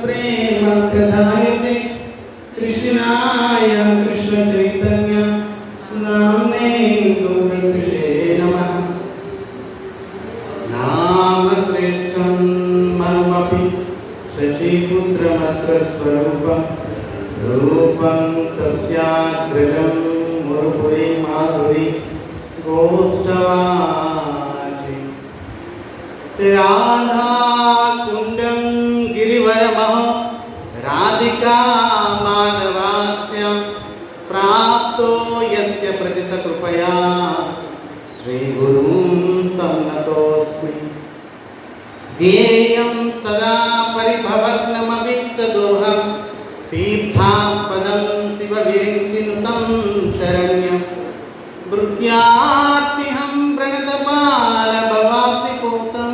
प्रेम प्रदायते कृष्णाय कृष्ण चैतन्य नाम्ने गौरकृष्णे नमः। नाम श्रेष्ठं मनुमपि शचीपुत्रमत्र स्वरूपं रूपं तस्याग्रजं मुरुपुरी माधुरी गोष्ठवाटी। राधा कुंडं गिरिवरमहो राधिका माधवास्य प्राप्तो यस्य प्रजितकृपया श्रीगुरुं तं नतोऽस्मि। ध्येयं सदा परिभवग्नमभीष्टदोहं तीर्थास्पदं शिवविरिञ्चिनुतं शरण्यं भृत्यार्तिहं प्रणतपालभवाब्धिपूतं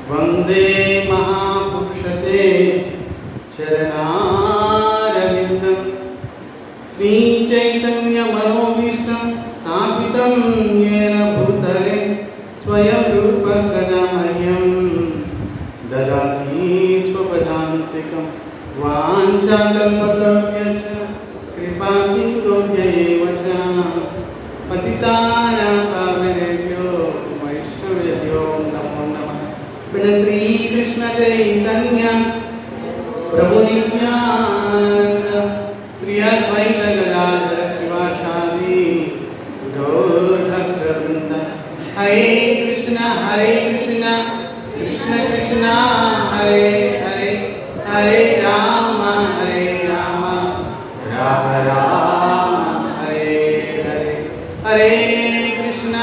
वन्दे महापुरुषते चरणारविन्दं। श्रीचैतन्यमनोभीष्टं स्थापितं येन भूतले स्वयं रूप कदा मह्यं ददाति स्वपदान्तिकं। वाञ्छाकल्पतरुभ्यश्च कृपासिन्धुभ्य एव च पतितानां पावनेभ्यो वैष्णवेभ्यो नमो नमः। श्रीकृष्ण चैतन्य प्रभु नित्यानंद श्री अद्वैत गदाधर शिवासादि गौर भक्तवृंद। हरे कृष्ण कृष्ण कृष्ण हरे हरे हरे राम राम हरे हरे। हरे कृष्ण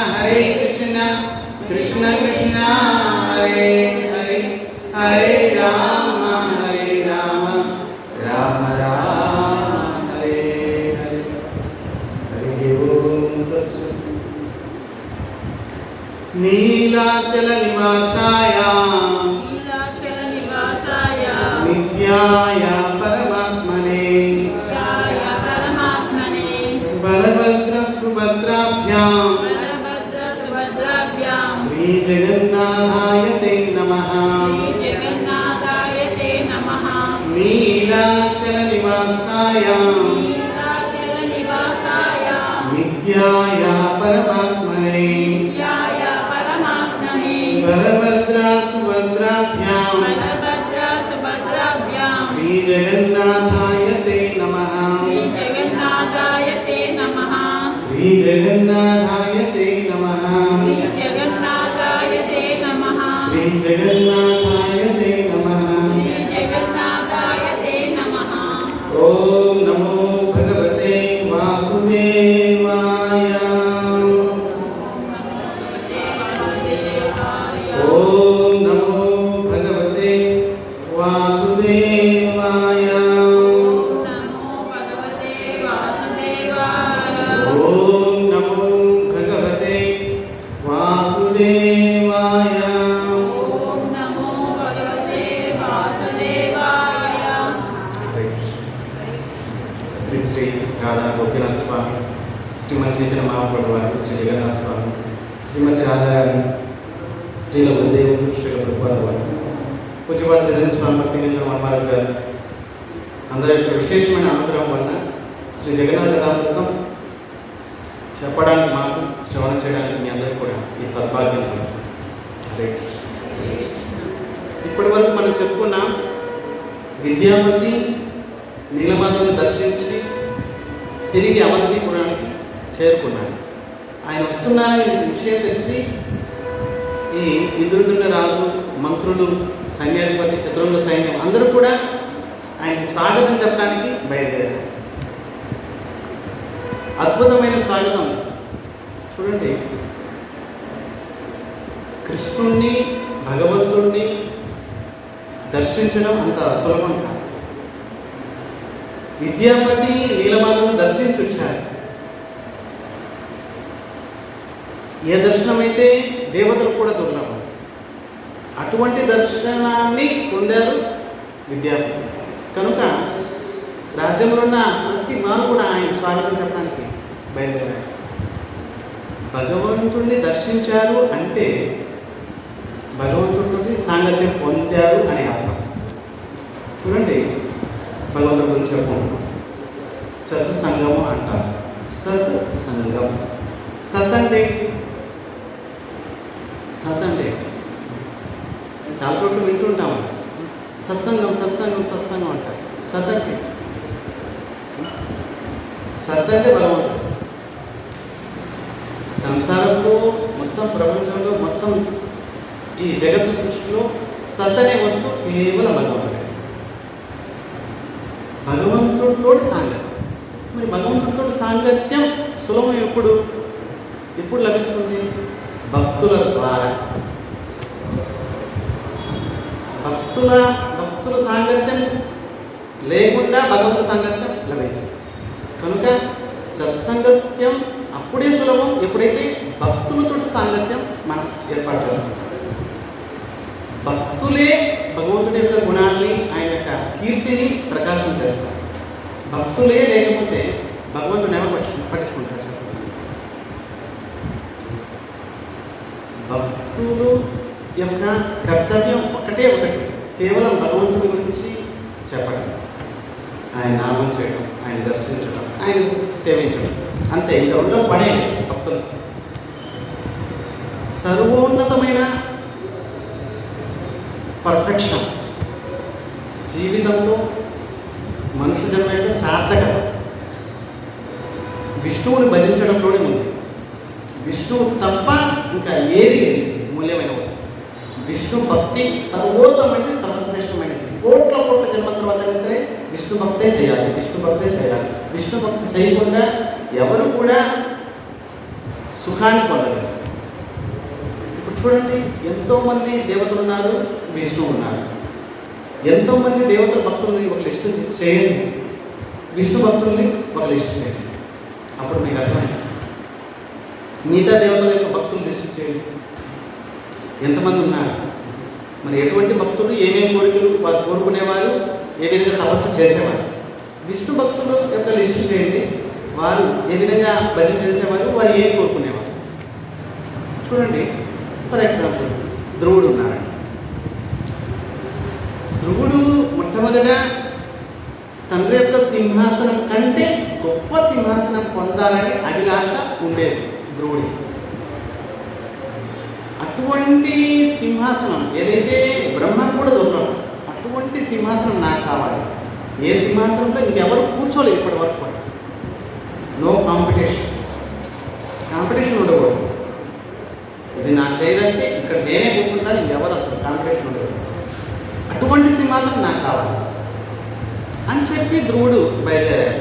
कृष्ण कृष्ण हरे हरे हरे राम राम हरे हरे। हरि ओम तत्सत्। नीलाचल निवासाय नित्याय परमात्मने बलभद्र सुभद्राभ्यां श्री जगन्नाथाय ते नमः। नीलाचल निवासाय नित्याय परमात्मने बलभद्र सुभद्राभ्यां श्री जगन्नाथाय ते नमः। श्री जगन्नाथाय ते नमः। श्री जगन्नाथाय ते नमः। ओम नमो भगवते वासुदेवाय। ओम नमो भगवते वासुदेवाय। ओम नमो भगवते वासुदेवाय। श्री श्री राधा गोपीनाथ स्वामी श्रीमती चैतन्य महाप्रभु वाరు శ్రీ జగన్నాథ స్వామి శ్రీమతి రాధారాణి శ్రీల గురుదేవుడు శ్రీల ప్రభుపాద వారు పూజ్యపాద జగన్ స్వామి భక్తి కేంద్రం అమ్మారావు గారు అందరి యొక్క విశేషమైన అనుగ్రహం వలన శ్రీ జగన్నాథ కథామృతం చెప్పడానికి మాకు శ్రవణం చేయడానికి మీ అందరికీ కూడా ఈ సద్భాగ్యం ఉంది. హరే కృష్ణ. ఇప్పటి వరకు మనం చెప్పుకున్నాం విద్యాపతి నీలమాధవుని దర్శించి తిరిగి అవంతిపురానికి చేరుకున్నాడు. ఆయన వస్తున్నారని విషయం తెలిసి ఈ ఇంద్రుడున్న రాజు, మంత్రులు, సైన్యాధిపతి, చతురంగ సైన్యం అందరూ కూడా ఆయనకి స్వాగతం చెప్పడానికి బయలుదేరారు. అద్భుతమైన స్వాగతం చూడండి. కృష్ణుణ్ణి, భగవంతుణ్ణి దర్శించడం అంత సులభం కాదు. విద్యాపతి నీలమాధవుని దర్శించి వచ్చారు. ఏ దర్శనమైతే దేవతలు కూడా దుర్లభం, అటువంటి దర్శనాన్ని పొందారు విద్యాపతి. కనుక రాజ్యంలో ఉన్న ప్రతి వారు కూడా ఆయన స్వాగతం చెప్పడానికి బయలుదేరారు. భగవంతుడిని దర్శించారు అంటే భగవంతుడితో సాంగత్యం పొందారు అనే అర్థం. చూడండి, భగవంతుడి గురించి చెప్పుకుంటాం. సత్సంగము అంటారు. సత్సంగం. సత్ అంటే ఏంటి? సత్ అంటే ఏంటి? చాలా చోట్ల వింటుంటాము. సత్సంగం సత్సంగం సత్సంగం అంటారు. సత్ అంటే సత్ అంటే భగవంతుడు. సంసారంలో మొత్తం ప్రపంచంలో మొత్తం ఈ జగత్తు సృష్టిలో సత్ అనే వస్తువు కేవలం భగవంతుడే. భగవంతుడితో సాంగత్యం. మరి భగవంతుడితో సాంగత్యం సులభం ఎప్పుడు లభిస్తుంది? భక్తుల ద్వారా. భక్తుల సాంగత్యం లేకుండా భగవంతుడి సాంగత్యం లభించదు. కనుక సత్సంగత్యం అప్పుడే సులభం ఎప్పుడైతే భక్తులతో సాంగత్యం మనం ఏర్పాటు చేసుకుంటాం. భక్తులే భగవంతుడి యొక్క గుణాన్ని, ఆయన యొక్క కీర్తిని ప్రకాశం చేస్తారు. భక్తులే లేకపోతే భగవంతుడు ఎవరు పట్టించుకుంటారు? భక్తులు యొక్క కర్తవ్యం ఒకటి, కేవలం భగవంతుడి గురించి చెప్పడం, ఆయన నామం చేయడం, ఆయన దర్శించడం, ఆయన సేవించడం, అంతే. ఇంకా ఉండడం పనే భక్తులు. సర్వోన్నతమైన పర్ఫెక్షన్ జీవితంలో మనుష్య జన్మ యొక్క సార్థకత విష్ణువుని భజించడంలోనే ఉంది. విష్ణువు తప్ప ఇంకా ఏది లేదు మూల్యమైన వస్తువు. విష్ణు భక్తి సర్వోత్తమైనది, సర్వశ్రేష్టమైనది. కోట్ల జన్మ తర్వాత సరే విష్ణు భక్తే చేయాలి. విష్ణు భక్తి చేయకుండా ఎవరు కూడా సుఖాన్ని పొందలేరు. ఇప్పుడు చూడండి, ఎంతోమంది దేవతలు ఉన్నారు, విష్ణువు ఉన్నారు. ఎంతోమంది దేవతల భక్తుల్ని ఒక లిస్టు చేయండి, విష్ణు భక్తుల్ని ఒక లిస్టు చేయండి. అప్పుడు మీకు అర్థమైంది. మిగతా దేవతల యొక్క భక్తులు లిస్టు చేయండి, ఎంతమంది ఉన్నారు. మరి ఎటువంటి భక్తులు, ఏమేమి కోరికలు వారు కోరుకునేవారు, ఏ విధంగా తపస్సు చేసేవారు. విష్ణు భక్తుల యొక్క లిస్టు చేయండి, వారు ఏ విధంగా భజన చేసేవారు, వారు ఏం కోరుకునేవారు. చూడండి, ఫర్ ఎగ్జాంపుల్ ధ్రువుడు ఉన్నాడు. ధ్రువుడు మొట్టమొదట తండ్రి యొక్క సింహాసనం కంటే గొప్ప సింహాసనం పొందాలని అభిలాష ఉండేది ధ్రువుడికి. అటువంటి సింహాసనం ఏదైతే బ్రహ్మ కూడా దొరకదు, అటువంటి సింహాసనం నాకు కావాలి. ఏ సింహాసనంలో ఇంకెవరు కూర్చోలేదు ఇప్పటి వరకు కూడా. నో కాంపిటీషన్ ఉండకూడదు. ఇది నా చేయరంటే ఇక్కడ నేనే కూర్చుంటాను, ఇంకెవరు అసలు కాంపిటీషన్ ఉండకూడదు. అటువంటి సింహాసనం నాకు కావాలి అని చెప్పి ధ్రువుడు బయలుదేరారు.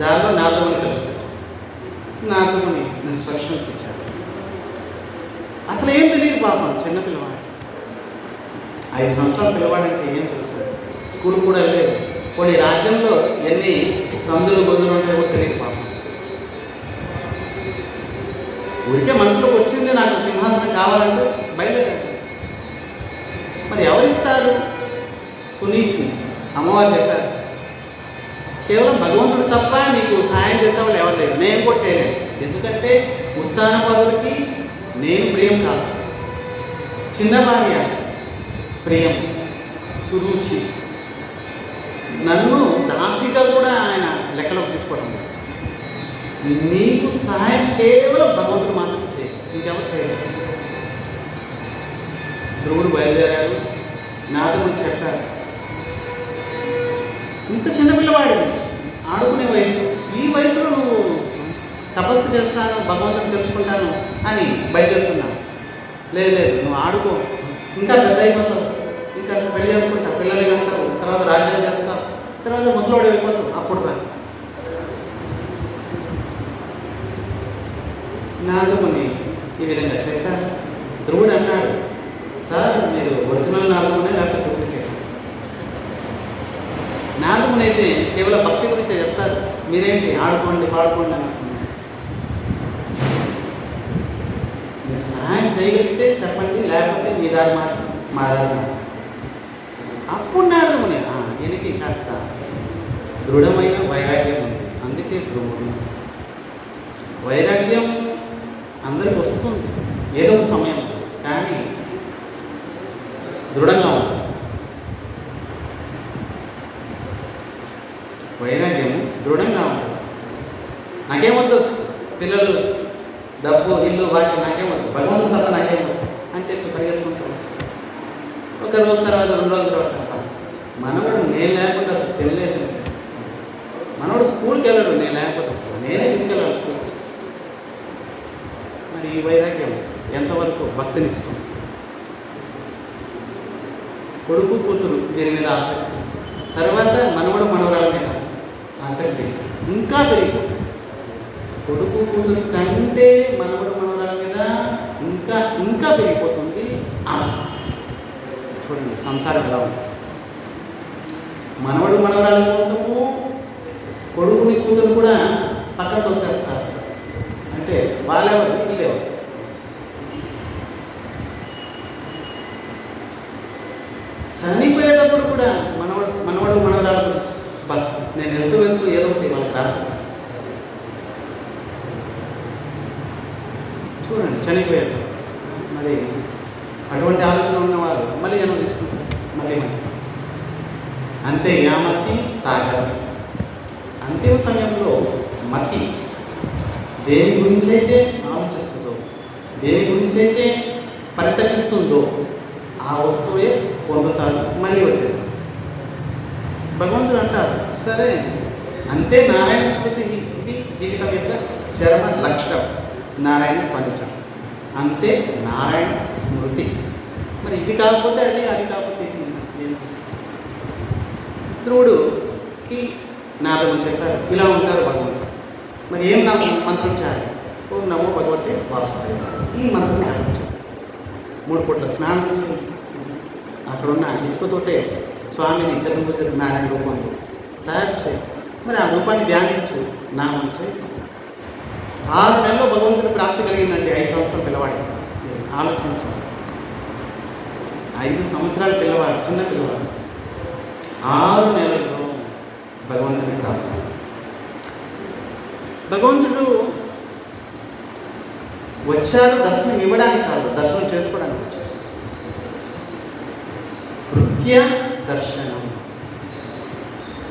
దానిలో నారదముని కలిశారు. నారదముని ఇన్స్ట్రక్షన్స్ ఇచ్చారు. అసలు ఏం తెలియదు పాపం, చిన్న పిల్లవాడు, 5 సంవత్సరాల పిల్లవాడంటే ఏం తెలుసు, స్కూల్ కూడా వెళ్ళలేదు. కొన్ని రాజ్యంలో ఎన్ని సందులు గొంతులు ఉంటాయో తెలియదు పాపం. ఊరికే మనసులోకి వచ్చింది, నాకు సింహాసనం కావాలంటే బయలుదేరాడు. మరి ఎవరిస్తారు? సునీతి అమ్మవారు చెప్పారు, కేవలం భగవంతుడు తప్ప నీకు సాయం చేసేవాళ్ళు ఎవరు లేరు, నేను కూడా చేయలేను. ఎందుకంటే ఉత్తానపదుడికి నేను ప్రియం కాదు, చిన్న భార్య ప్రియం, సురుచి. నన్ను దాసిగా కూడా ఆయన లెక్కలోకి తీసుకోవడం. నీకు సహాయం కేవలం భగవంతుడు మాత్రం చేయాలి, ఇంకెవరు చేయలేదు. ధ్రువుడు బయలుదేరాడు. నారదుడు చెప్పారు, ఇంత చిన్నపిల్లవాడివి, ఆడుకునే వయసు, ఈ వయసులో నువ్వు తపస్సు చేస్తాను, భగవంతుని తెలుసుకుంటాను అని బయలుదేరుతున్నావు. లేదు, నువ్వు ఆడుకో, ఇంకా పెద్ద అయిపోతావు, ఇంకా పెళ్లి చేసుకుంటావు, పిల్లలు అంటావు, తర్వాత రాజ్యం చేస్తావు, తర్వాత ముసలోడు అయిపోతావు, అప్పుడు రా. నారదుని ఈ విధంగా చెప్పారు. ధ్రువుడు అన్నారు, సార్ మీరు ఒరిజినల్ నారదునే లేకపోతే డూప్లికేట్? నారదుని అయితే కేవలం భక్తి గురించే చెప్తారు, మీరేంటి ఆడుకోండి పాడుకోండి అని. మీరు సహాయం చేయగలిగితే చెప్పండి, లేకపోతే మీ దారి మా దారి. అప్పుడు నారదుని ఈయనకి కాస్త దృఢమైన వైరాగ్యం ఉంది, అందుకే ధ్రువుడు. వైరాగ్యం అందరికి వస్తుంది ఏదో ఒక సమయం, కానీ దృఢంగా ఉంది. వైరాగ్యము దృఢంగా ఉంటుంది. నాకేమొద్దు పిల్లలు, డబ్బు, ఇల్లు, వాటి నాకేమొద్దు, భగవంతుడు తప్ప నాకేమొద్దు అని చెప్పి పరిగెత్తుకుంటూ వస్తుంది. ఒక రోజు తర్వాత, 2 రోజుల తర్వాత మనవడు నేను లేకుండా అసలు తెలియలేదు. మనవడు స్కూల్కి వెళ్ళాడు నేను లేకపోతే, అసలు నేనే తీసుకెళ్ళాలి స్కూల్కి. మరి ఈ వైరాగ్యం ఎంతవరకు భక్తినిస్తుంది? కొడుకు కూతురు దీని మీద ఆసక్తి, తర్వాత మనవడు మనవరాల మీద ఆసక్తి ఇంకా పెరిగిపోతుంది. కొడుకు కూతురు కంటే మనవడు మనవరాల మీద ఇంకా ఇంకా పెరిగిపోతుంది ఆసక్తి. చూడండి సంసారం ఎలా ఉంది. మనవడు మనవరాల కోసము కొడుకుని కూతురు కూడా పక్కన తోసేస్తారు. అంటే వాళ్ళెవరు, వీళ్ళెవరు? చనిపోయేటప్పుడు కూడా మనవడు మనవరాల గురించి నేను వెళ్తూ ఏదో ఒకటి వాళ్ళకి రాశాను. చూడండి చనిపోయేటప్పుడు మరి అటువంటి ఆలోచన ఉన్నవాళ్ళు మళ్ళీ జనం తీసుకుంటారు. మళ్ళీ అంతే యామతి తాగతి. అంతిమ సమయంలో మతి దేని గురించి అయితే ఆలోచిస్తుందో, దేని గురించి అయితే పరితపిస్తుందో ఆ వస్తువే పొందుతాడు, మళ్ళీ వచ్చేది. భగవంతుడు అంటారు, సరే అంతే నారాయణ స్మృతి, ఇది జీవితం యొక్క చరమ లక్ష్యం. నారాయణ స్మరించడం అంతే నారాయణ స్మృతి. మరి ఇది కాకపోతే అది, అది కాకపోతే ఇది ఏం చేస్తుంది? ధ్రువుడుకి నారదుడు చెప్పారు, ఇలా ఉంటారు భగవంతుడు. మరి ఏం నాకు మంత్రం చేయాలి? ఓం నమో భగవతే వాసుదేవ, ఈ మంత్రం జపించాలి. 3 పూట్ల స్నానం చేసి అక్కడున్న ఇసుకతోటే స్వామిని చతుర్భుజ నారాయణ రూపంలో తయారు చేయి. మరి ఆ రూపాన్ని ధ్యానించు, నామం చేయి. 6 నెలల్లో భగవంతుడి ప్రాప్తి కలిగిందండి. 5 సంవత్సరాల పిల్లవాడికి. ఆలోచించాలి. 5 సంవత్సరాల పిల్లవాడు, చిన్న పిల్లవాడు, 6 నెలల్లో భగవంతుడి ప్రాప్తి. భగవంతుడు వచ్చారు దర్శనం ఇవ్వడానికి కాదు, దర్శనం చేసుకోవడానికి వచ్చారు. వృత్య దర్శనం.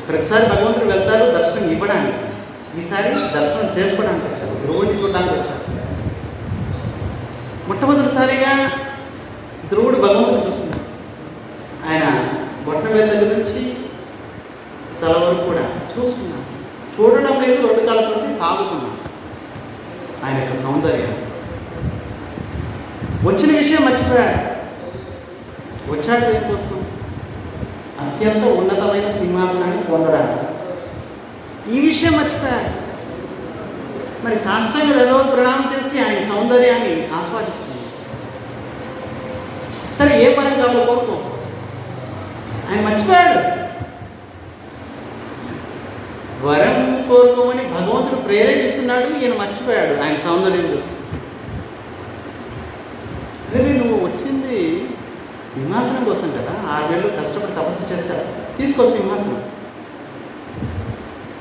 ప్రతిసారి భగవంతుడు వెళ్తారు దర్శనం ఇవ్వడానికి, ఈసారి దర్శనం చేసుకోవడానికి వచ్చారు, ధ్రువుడిని చూడడానికి వచ్చారు. మొట్టమొదటిసారిగా ధ్రువుడు భగవంతుని చూస్తున్నాడు. ఆయన బొట్టన వేల దగ్గర నుంచి తల వరకు కూడా చూస్తున్నాడు. చూడడం లేదు, 2 కాళ్ళతోటి తాగుతున్నాడు ఆయన యొక్క సౌందర్యం. వచ్చిన విషయం మర్చిపోయాడు. వచ్చాడు దేనికోసం? అత్యంత ఉన్నతమైన సింహాసనాన్ని పొందడానికి. ఈ విషయం మర్చిపోయాడు. మరి సాష్టాంగ దండవత్ ప్రణామం చేసి ఆయన సౌందర్యాన్ని ఆస్వాదిస్తుంది. సరే ఏ పరం కావాలో కోరుకో, ఆయన మర్చిపోయాడు. వరం కోరుకోమని భగవంతుడు ప్రేరేపిస్తున్నాడు, ఈయన మర్చిపోయాడు ఆయన సౌందర్యం చూసి. అరే నువ్వు వచ్చింది సింహాసనం కోసం కదా, 6 నెలలు కష్టపడి తపస్సు చేశారు, తీసుకో సింహాసనం.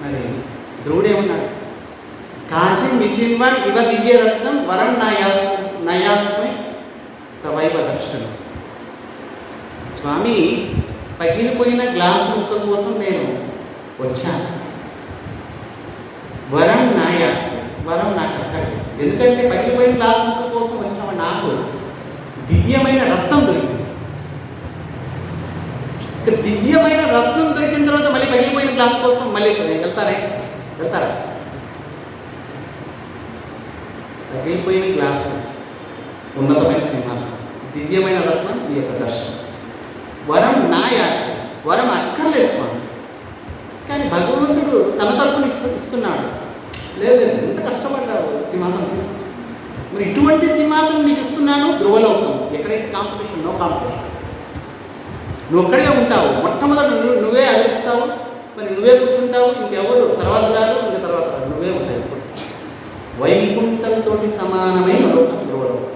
మరి ధ్రువుడు ఏమన్నాడు? కాచి నిజిన్వన్ ఇవ దివ్య రత్నం వరం నయాస్మై తవైవ దర్శనం. స్వామి, పగిలిపోయిన గ్లాసు ముక్క కోసం నేను వచ్చాను. వరం నాయాచి, వరం నాకు అక్కర్లేదు. ఎందుకంటే పగిలిపోయిన గ్లాసు ముక్క కోసం వచ్చిన నాకు దివ్యమైన రత్నం దొరికింది. దివ్యమైన రత్నం దొరికిన తర్వాత మళ్ళీ పగిలిపోయిన గ్లాస్ కోసం మళ్ళీ వెళ్తారా? పగిలిపోయిన గ్లాస్ ఉన్నతమైన సింహాసనం, దివ్యమైన రత్నం ఈ యొక్క దర్శనం. వరం నా యాచ, వరం అక్కర్లేదు స్వామి. కానీ భగవంతుడు తన తరపున ఇస్తున్నాడు. లేదు ఎంత కష్టపడ్డావు సింహాసనం తీసుకు. మరి ఇటువంటి సింహాసనం నీకు ఇస్తున్నాను ధ్రువలోకం, ఎక్కడైతే కాంపిటీషన్, నో కాంపిటీషన్. నువ్వు ఒక్కడిగా ఉంటావు, మొట్టమొదటి నువ్వే అగరిస్తావు, మరి నువ్వే కూర్చుంటావు, ఇంకెవరు తర్వాత రాదు, ఇంక తర్వాత రాదు, నువ్వే ఉంటావు. వైకుంఠంతో సమానమైన లోకం ధ్రువలోకం.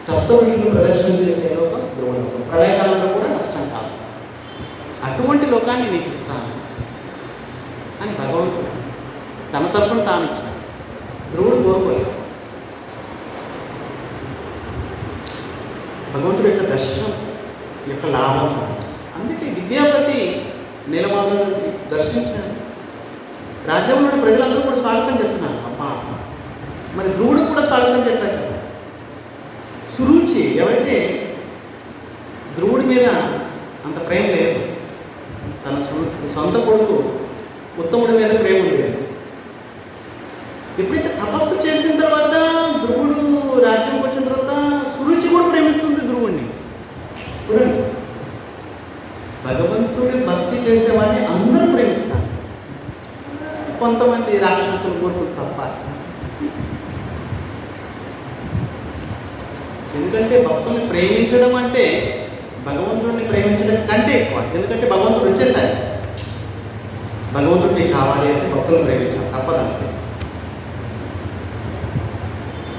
సప్త ఋషులు ప్రదర్శన చేసే లోకం ధ్రువలోకం. ప్రళయకాలంలో కూడా నష్టం కాదు. అటువంటి లోకాన్ని నీకు ఇస్తాను అని భగవంతుడు తన తరపున తాను ఇచ్చాడు. ధ్రువుడు కోరుకోలేదు. భగవంతుడి యొక్క దర్శనం యొక్క లాభం. అందుకే విద్యాపతి నీలమాలను దర్శించాడు. రాజ్యంలో ఉన్న ప్రజలందరూ కూడా స్వాగతం చెప్తున్నారు. అబ్బా మరి ధ్రువుడికి కూడా స్వాగతం చెప్పారు కదా. సురుచి ఎవరైతే ధ్రువుడి మీద అంత ప్రేమ లేదు, తన సొంత కొడుకు ఉత్తముడి మీద ప్రేమ లేదు. ఎప్పుడైతే తపస్సు చేసిన తర్వాత ధ్రువుడు రాజ్యంకి వచ్చిన తర్వాత సురుచి కూడా ప్రేమిస్తుంది ధ్రువుడిని. చూడండి, భగవంతుడి భక్తి చేసేవాడిని అందరూ ప్రేమిస్తారు, కొంతమంది రాక్షసులు కొడుకు తప్ప. ఎందుకంటే భక్తుల్ని ప్రేమించడం అంటే భగవంతుడిని ప్రేమించడం కంటే ఎక్కువ. ఎందుకంటే భగవంతుడు వచ్చేసారి, భగవంతుడిని కావాలి అంటే భక్తులను ప్రేమించాలి, తప్పదంతే.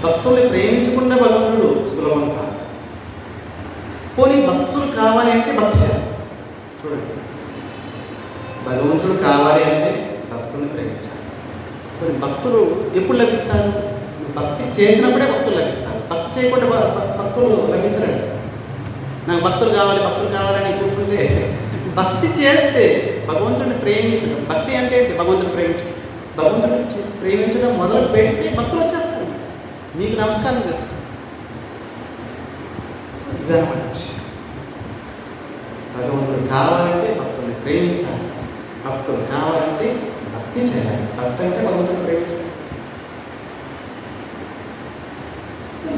భక్తుల్ని ప్రేమించకుండా భగవంతుడు సులభం కాదు. పోనీ భక్తులు కావాలి అంటే భక్తి చేయాలి. చూడండి, భగవంతుడు కావాలి అంటే భక్తుల్ని ప్రేమించాలి. కొన్ని భక్తులు ఎప్పుడు లభిస్తారు? భక్తి చేసినప్పుడే భక్తులు లభిస్తారు. భక్తి చేయకుండా భక్తులు లభించరండి. నాకు భక్తులు కావాలని కూర్చుంటే, భక్తి చేస్తే భగవంతుడిని ప్రేమించడం. భక్తి అంటే భగవంతుడిని ప్రేమించడం. భగవంతుడిని ప్రేమించడం మొదలు పెడితే భక్తులు వచ్చేస్తారు, మీకు నమస్కారం చేస్తారు. ఇదన్నమాట విషయం. భగవంతుడు కావాలంటే భక్తుల్ని ప్రేమించాలి, భక్తులు కావాలంటే భక్తి చేయాలి. భక్తి అంటే భగవంతుడిని ప్రేమించాలి.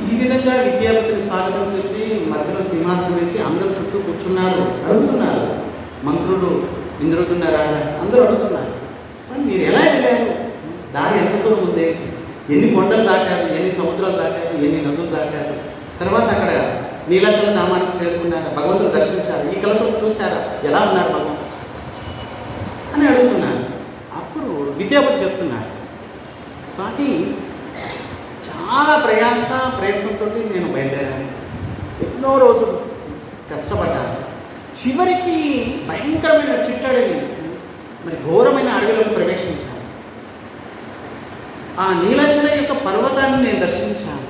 ఈ విధంగా విద్యాపతిని స్వాగతం చెప్పి మధ్యలో సింహాసనం వేసి అందరూ చుట్టూ కూర్చున్నారు, అడుగుతున్నారు. మంత్రులు, ఇంద్రుడున్న రాజా అందరూ అడుగుతున్నారు, మరి మీరు ఎలా వెళ్ళారు? దారి ఎంత దూరం ఉంది? ఎన్ని కొండలు దాటారు, ఎన్ని సముద్రాలు దాటారు, ఎన్ని నదులు దాటారు? తర్వాత అక్కడ నీలాచల ధామానికి చేరుకున్నారు, భగవంతుడు దర్శించారు, ఈ కళతో చూశారా, ఎలా ఉన్నారు భగవంతుడు అని అడుగుతున్నారు. అప్పుడు విద్యాపతి చెప్తున్నారు, స్వామి చాలా ప్రయత్నంతో నేను బయలుదేరాను, ఎన్నో రోజులు కష్టపడ్డాను, చివరికి భయంకరమైన చిట్టడవి, మరి ఘోరమైన అడవిలోకి ప్రవేశించాను. ఆ నీలాచల యొక్క పర్వతాన్ని నేను దర్శించాను.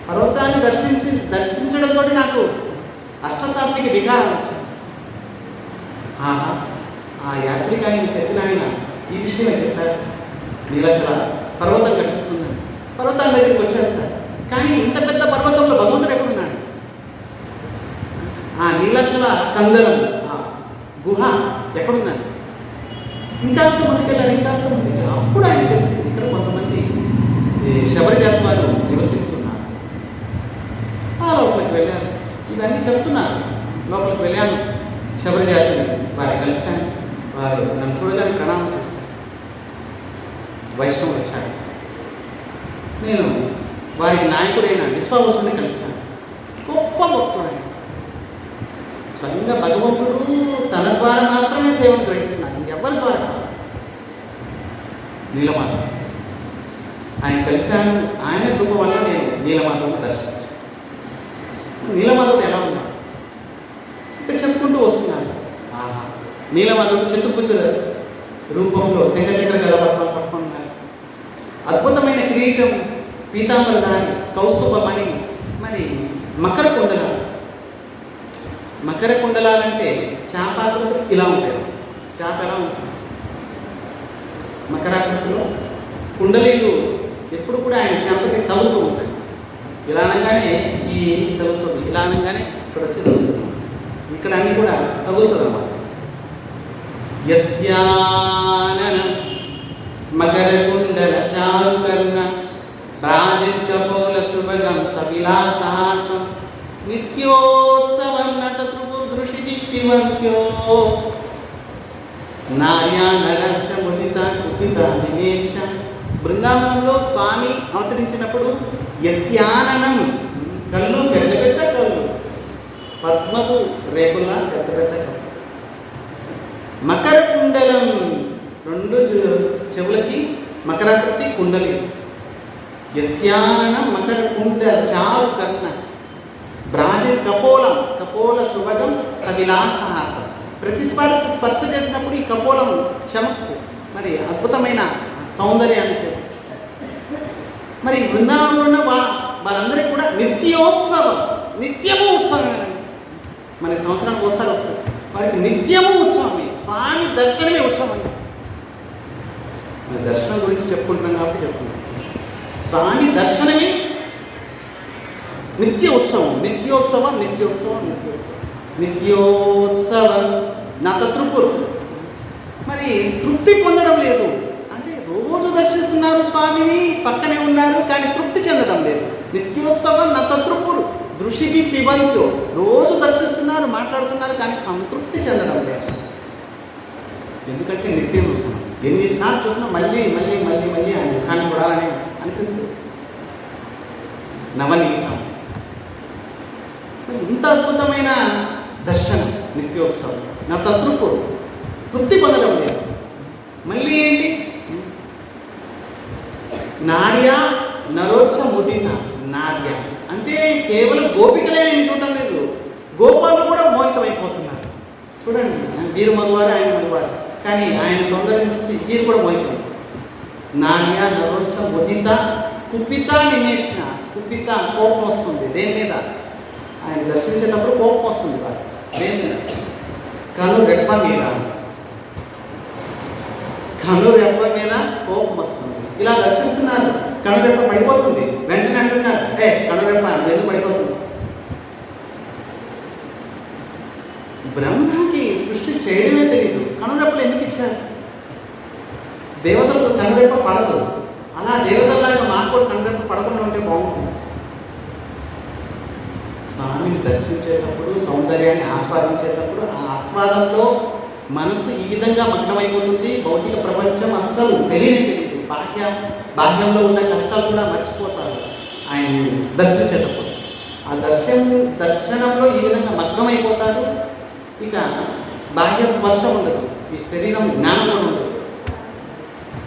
పర్వతాన్ని దర్శించడంతో నాకు అష్టసాత్విక వికారాలు వచ్చాయి. ఆ యాత్రిక ఆయన చెప్పిన ఆయన ఈ విషయమే చెప్పారు, నీలాచల పర్వతం కనిపిస్తుందని. పర్వతాల దగ్గరికి వచ్చేస్తారు, కానీ ఇంత పెద్ద పర్వతంలో భగవంతుడు ఎక్కడున్నాడు? ఆ నీలాచల కందరం, ఆ గుహ ఎక్కడుందని ఇంకాస్త ముందుకెళ్ళారు, ఇంకాస్త ముందుకెళ్ళారు. అప్పుడు ఆయన తెలిసింది, ఇక్కడ కొంతమంది శబరి జాతి వారు నివసిస్తున్నారు. ఆ లోపలికి వెళ్ళాను, ఇవన్నీ చెప్తున్నారు. లోపలికి వెళ్ళాను, శబరి జాతి వారిని కలిశాను. వారు నన్ను చూడడానికి ప్రణామం చేశారు. వైష్ణవులు వచ్చారు. నేను వారికి నాయకుడైన విశ్వావసుని కలిశాను. గొప్ప భక్తుడు, స్వయంగా భగవంతుడు తన ద్వారా మాత్రమే సేవను గ్రహిస్తున్నాడు, ఇంకెవ్వరి ద్వారా కాదు. నీలమాత ఆయన కలిశాను. ఆయన కృప వల్ల నేను నీలమాతను దర్శించాను. నీలమాధవుడు ఎలా ఉన్నాడు ఇక్కడ చెప్పుకుంటూ వస్తున్నాను. నీలమాధవుడు చతుర్భుజ రూపంలో శంఖచక్ర గద పట్టుకున్నాడు. అద్భుతమైన కిరీటం, పీతాంబరధారి, కౌస్తుభమణి, మరి మకర కుండలాలు. మకర కుండలాలంటే చాపాకృతులు ఇలా ఉంటాయి. చాప ఎలా ఉంటుంది? మకరాకృతిలో కుండలీలు ఎప్పుడు కూడా ఆయన చెంపకి తగులుతూ ఉంటాయి. ఇలా అనగానే ఈ తగులుతుంది, ఇలా అనగానే ఇక్కడ వచ్చి తగులుతుంది. ఇక్కడ అన్నీ కూడా తగులుతుంది అన్నమాట. యస్యానన మకర కుండల చారుకర్ణ రాజకపోల శుభగం సవిలాసహాసం నిత్యోత్సవం నృషి వివంత్యో నార్యా నరచ ముదిత కుపిత నినేక్ష. బృందావనంలో స్వామి అవతరించినప్పుడు యస్యాననం, కళ్ళు పెద్ద పెద్ద కళ్ళు, పద్మపు రేపుల్లా పెద్ద పెద్ద కళ్ళు. మకర కుండలం, రెండు చెవులకి మకరాకృతి కుండలి. యస్యాననం మకర కుండల చారు కర్ణ బ్రాజిత్ కపోలం, కపోల శుభగం సవిలాసహాసం. ప్రతి స్పర్శ చేసినప్పుడు ఈ కపోలం చమక్కు, మరి అద్భుతమైన సౌందర్యాన్ని చెప్పు. మరి బృందావనంలో ఉన్న వారందరికీ కూడా నిత్యోత్సవం, నిత్యము ఉత్సవం. మరి సంవత్సరానికి ఒకసారి వస్తుంది, వారికి నిత్యము ఉత్సవమే, స్వామి దర్శనమే ఉత్సవం. దర్శనం గురించి చెప్పుకుంటున్నాం కాబట్టి చెప్పుకుంటాం. స్వామి దర్శనమే నిత్య ఉత్సవం, నిత్యోత్సవం నిత్యోత్సవం నిత్యోత్సవం నిత్యోత్సవం నా తృపురు. మరి తృప్తి పొందడం లేదు అంటే రోజు దర్శిస్తున్నారు స్వామిని, పక్కనే ఉన్నారు, కానీ తృప్తి చెందడం లేదు. నిత్యోత్సవం నా తృపురు దృషిభి పిబంత్యో, రోజు దర్శిస్తున్నారు, మాట్లాడుతున్నారు, కానీ సంతృప్తి చెందడం లేదు. ఎందుకంటే నిత్యం అవుతుంది. ఎన్నిసార్లు చూసినా మళ్ళీ మళ్ళీ మళ్ళీ మళ్ళీ ఆయన ముఖాన్ని చూడాలని అనిపిస్తుంది. నవనీతం. ఇంత అద్భుతమైన దర్శనం నిత్యోత్సవం నా తృపురు, తృప్తి పొందడం లేదు. మళ్ళీ ఏంటి, నార్య నరోచ్చ ముదిత. నార్య అంటే కేవలం గోపికలే ఆయన చూడటం లేదు, గోపాలు కూడా మోహితమైపోతున్నారు. చూడండి, వీరు మగవారు, ఆయన మగవారు, కానీ ఆయన సౌందర్యం చూస్తే వీరు కూడా మోహితం. నార్య నరోచ్చ ముదిత కుపిత నిమేచ్చిన. కుపిత కోపం వస్తుంది దేని మీద, ఆయన దర్శించేటప్పుడు కోపం వస్తుంది వారు దేని మీద, కను రెప్ప మీద, కను రెప్ప మీద కోపం వస్తుంది. ఇలా దర్శిస్తున్నారు, కనురెప్ప పడిపోతుంది, వెంటనే అంటున్నారు కనురెప్ప ఎందుకు పడిపోతుంది. బ్రహ్మకి సృష్టి చేయడమే తెలియదు, కనురెప్పలు ఎందుకు ఇచ్చారు? దేవతలకు కనురెప్ప పడదు, అలా దేవతల్లాగా మాకు కూడా కనురెప్ప పడకుండా ఉంటే బాగుంటుంది. స్వామిని దర్శించేటప్పుడు, సౌందర్యాన్ని ఆస్వాదించేటప్పుడు ఆ ఆస్వాదంలో మనసు ఈ విధంగా మగ్నమైపోతుంది. భౌతిక ప్రపంచం అస్సలు తెలియదు. బాహ్యంలో ఉన్న కష్టాలు కూడా మర్చిపోతారు ఆయన్ని దర్శించేటప్పుడు. ఆ దర్శనంలో ఈ విధంగా మగ్నమైపోతారు. ఇక బాహ్య స్పర్శ ఉండదు, ఈ శరీరం జ్ఞానం కూడా ఉండదు.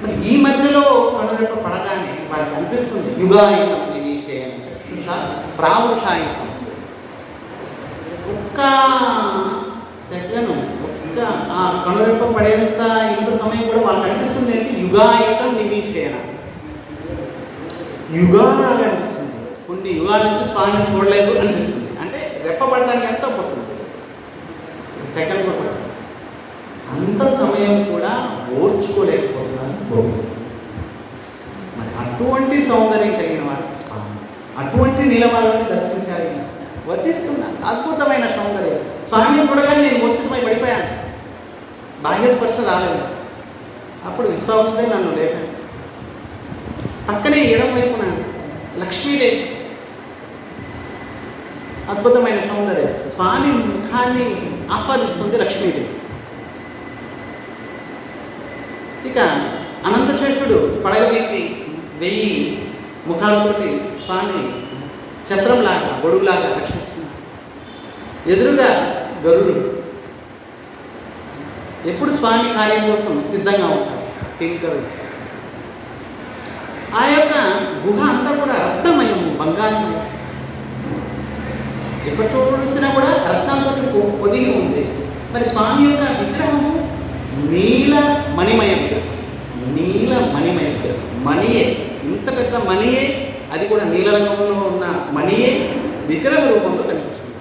మరి ఈ మధ్యలో కనురెప్ప పడగానే వారికి అనిపిస్తుంది యుగాయుతం నివీషేయం చక్షుష ప్రావృషాయుతం. ఒక్క సెకండ్, ఒక్క ఆ కనురెప్ప పడేంత ఇంత సమయం కూడా వాళ్ళకి అనిపిస్తుంది ఏంటి, యుగాయుతం నివీషేన. యుగాలులాగా అనిపిస్తుంది. కొన్ని యుగాల నుంచి స్వామిని చూడలేదు అనిపిస్తుంది. అంటే రెప్ప పడడానికి ఎంత పడుతుంది, సెకండ్ కూడా పడుతుంది. అంత సమయం కూడా ఓర్చుకోలేకపోతున్నారు గోపికలు. మరి అటువంటి సౌందర్యం కలిగిన వారు స్వామి, అటువంటి నీలమాలని దర్శించాలి. వర్తిస్తున్నారు అద్భుతమైన సౌందర్యం. స్వామిని చూడగానే నేను మూర్ఛితమై పడిపోయాను, బాహ్య స్పర్శ రాలేదు. అప్పుడు విశ్వాసుడే నన్ను లేపాను. పక్కనే ఎడం వైపున లక్ష్మీదేవి, అద్భుతమైన సౌందర్యం. స్వామి ముఖాన్ని ఆస్వాదిస్తుంది లక్ష్మీదేవి. ఇక అనంతశేషుడు పడగబెట్టి 1000 ముఖాలతోటి స్వామి ఛత్రంలాగా, గొడుగులాగా రక్షిస్తున్నాడు. ఎదురుగా గరుడు ఎప్పుడు స్వామి కార్యం కోసం సిద్ధంగా ఉంటారు. కింకరుడు. ఆ యొక్క గుహ అంతా కూడా రత్నమయం, బంగారమయం. ఎప్పుడు చూసినా కూడా రత్నాలతో పొదిగి ఉంది. మరి స్వామి యొక్క విగ్రహము నీల మణిమయం, నీల మణిమయం. మణియే, ఇంత పెద్ద మణియే, అది కూడా నీలరంగంలో ఉన్న మణియే విగ్రహ రూపంలో కనిపిస్తుంది.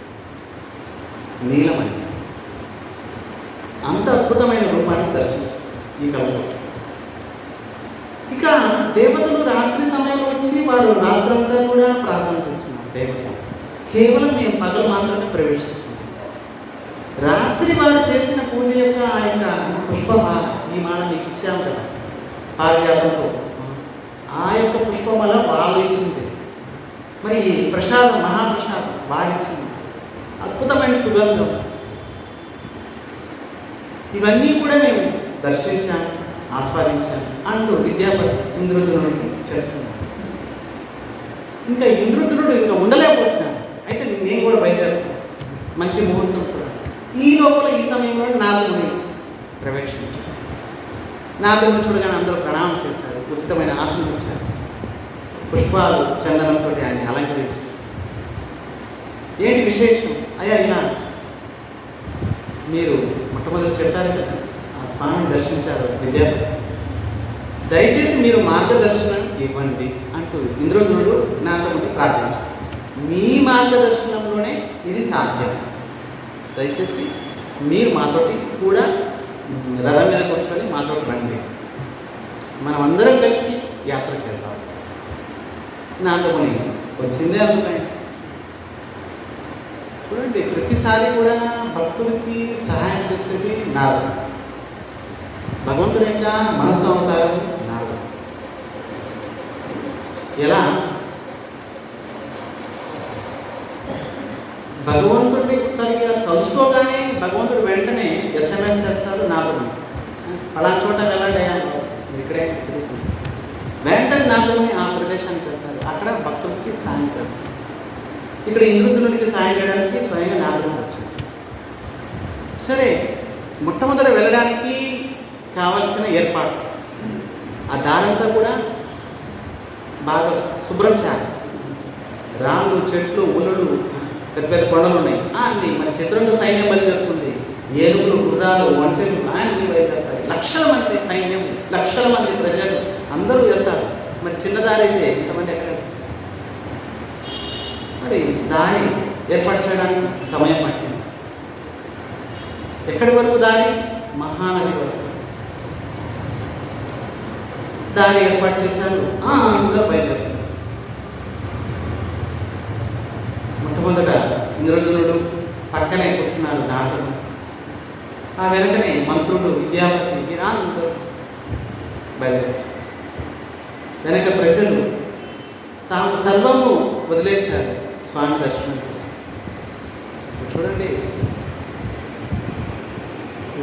నీలమణి. అంత అద్భుతమైన రూపాన్ని దర్శించారు ఈ కళలో. ఇక దేవతలు రాత్రి సమయంలో వచ్చి వారు రాత్రంతా కూడా ప్రార్థన చేస్తున్నారు. దేవతలు కేవలం మేము పగలు మాత్రమే ప్రవేశిస్తున్నాం. రాత్రి వారు చేసిన పూజ యొక్క ఆ యొక్క పుష్పమాల, ఈ మాల మీకు ఇచ్చాము కదా పారిజాతంతో, ఆ యొక్క పుష్పమాల వాళ్ళు ఇచ్చింది. మరి ప్రసాదం, మహాప్రసాదం వారిచ్చింది. అద్భుతమైన సుగంధం. ఇవన్నీ కూడా మేము దర్శించాము, ఆస్వాదించాము అంటూ విద్యాపతి ఇంద్రద్యుమ్నుడికి చెప్తున్నాడు. ఇంకా ఇంద్రద్యుమ్నుడు ఇంకా ఉండలేకపోతున్నాడు. అయితే నేను కూడా బయలుదేరుతాను, మంచి ముహూర్తం కూడా. ఈ లోపల ఈ సమయంలో నారదుని ప్రవేశించారు. నారదుని చూడగానే అందరూ ప్రణామం చేశారు, ఉచితమైన ఆసనం ఇచ్చారు, పుష్పాలు చందనంతో ఆయన అలంకరించారు. ఏంటి విశేషం? అయ్యా ఇలా మీరు మొట్టమొదటి చెప్పారు కదా, ఆ స్వామిని దర్శించారు విద్యాపతి, దయచేసి మీరు మార్గదర్శనం ఇవ్వండి అంటూ ఇంద్రద్యుమ్నుడు నారదుని ప్రార్థించారు. మీ మార్గదర్శనంలోనే ఇది సాధ్యం, దయచేసి మీరు మాతోటి కూడా రథం మీద కూర్చొని మాతోటి రండి. మనం అందరం కలిసి యాత్ర చేద్దాం. నాందముని వచ్చిందే అందుకని. చూడండి, ప్రతిసారి కూడా భక్తుడికి సహాయం చేసేది నారదుడు. భగవంతుడి యొక్క మనసు అవతారం నారదుడు. ఎలా? భగవంతుడిని ఒకసారిగా తలుచుకోగానే భగవంతుడు వెంటనే SMS చేస్తారు నారదుడిని, అలా చోట వెళ్ళాడయా, ఇక్కడే తిరుగుతుంది. వెంటనే నారదుడిని ఆ ప్రదేశానికి వెళ్తారు. అక్కడ భక్తుడికి సాయం చేస్తారు. ఇక్కడ ఇంద్రుడికి సాయం చేయడానికి స్వయంగా నారదుడు వచ్చారు. సరే, మొట్టమొదట వెళ్ళడానికి కావలసిన ఏర్పాటు, ఆ దారంతా కూడా బాగా శుభ్రం చేయాలి. రాళ్ళు, చెట్లు, ముళ్ళు, పెద్ద పెద్ద కొండలు ఉన్నాయి, అన్నీ మన చతురంగ సైన్యం బయలుదేరుతుంది. ఏనుగులు, గుర్రాలు, ఒంటెలు అన్నీ బయలుదేరుతాయి. లక్షల మంది సైన్యం, లక్షల మంది ప్రజలు అందరూ వెళ్తారు. మరి చిన్న దారి అయితే ఇంతమంది ఎక్కడ? మరి దారి ఏర్పాటు చేయడానికి సమయం పట్టింది. ఎక్కడి వరకు దారి? మహానది వరకు దారి ఏర్పాటు చేశారు. అందులో బయలుదేరుతారు. మొట్టమొదట ఇంద్రజనుడు పక్కనే కూర్చున్నారు నారదుడు. ఆ వెనకనే మంత్రులు, విద్యాపతి, వీరందరూ బయలుదేరారు. వెనక ప్రజలు తాము సర్వము వదిలేశారు స్వామి దర్శనం కోసం. చూడండి,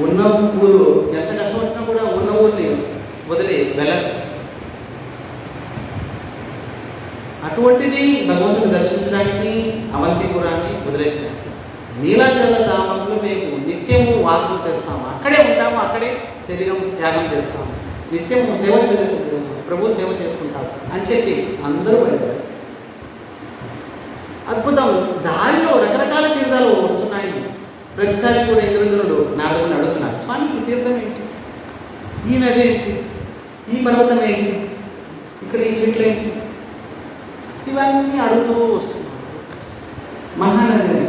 ఉన్న ఊరు ఎంత కష్టం వచ్చినా కూడా ఉన్న ఊరిని వదిలి వెళ్ళరు. అటువంటిది భగవంతుని దర్శించడానికి అవంతిపురాన్ని వదిలేశారు. నీలాచల ధామంలో మేము నిత్యము వాసం చేస్తాము, అక్కడే ఉంటాము, అక్కడే శరీరం త్యాగం చేస్తాము, నిత్యము సేవ ప్రభు సేవ చేసుకుంటాము అని చెప్పి అందరూ వెళ్ళారు. అద్భుతం. దారిలో రకరకాల తీర్థాలు వస్తున్నాయి. ప్రతిసారి కూడా ఇంద్రజనుడు నారదుడిని అడుగుతున్నారు, స్వామి ఈ తీర్థం ఏంటి, ఈ నది ఏంటి, ఈ పర్వతం ఏంటి, ఇక్కడ ఈ చెట్లు ఏంటి, ఇవన్నీ అడుగుతూ వస్తున్నారు. మహానదిని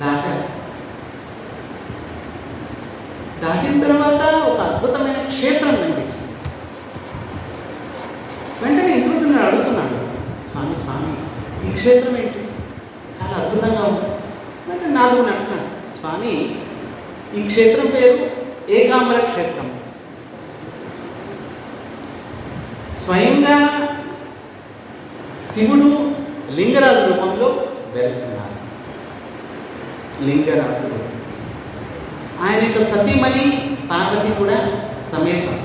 దాటారు. దాటిన తర్వాత ఒక అద్భుతమైన క్షేత్రం కనిపించింది. వెంటనే ఇంద్రుడిని అడుగుతున్నాడు, స్వామి స్వామి ఈ క్షేత్రం ఏంటి, చాలా అద్భుతంగా ఉంది. వెంటనే నారదుడిని అంటున్నాడు, స్వామి ఈ క్షేత్రం పేరు ఏకాంబర క్షేత్రం. స్వయంగా శివుడు లింగరాజు రూపంలో వెలుస్తున్నారు. లింగరాజుడు, ఆయన యొక్క సతీమణి పార్వతి కూడా సమేతం.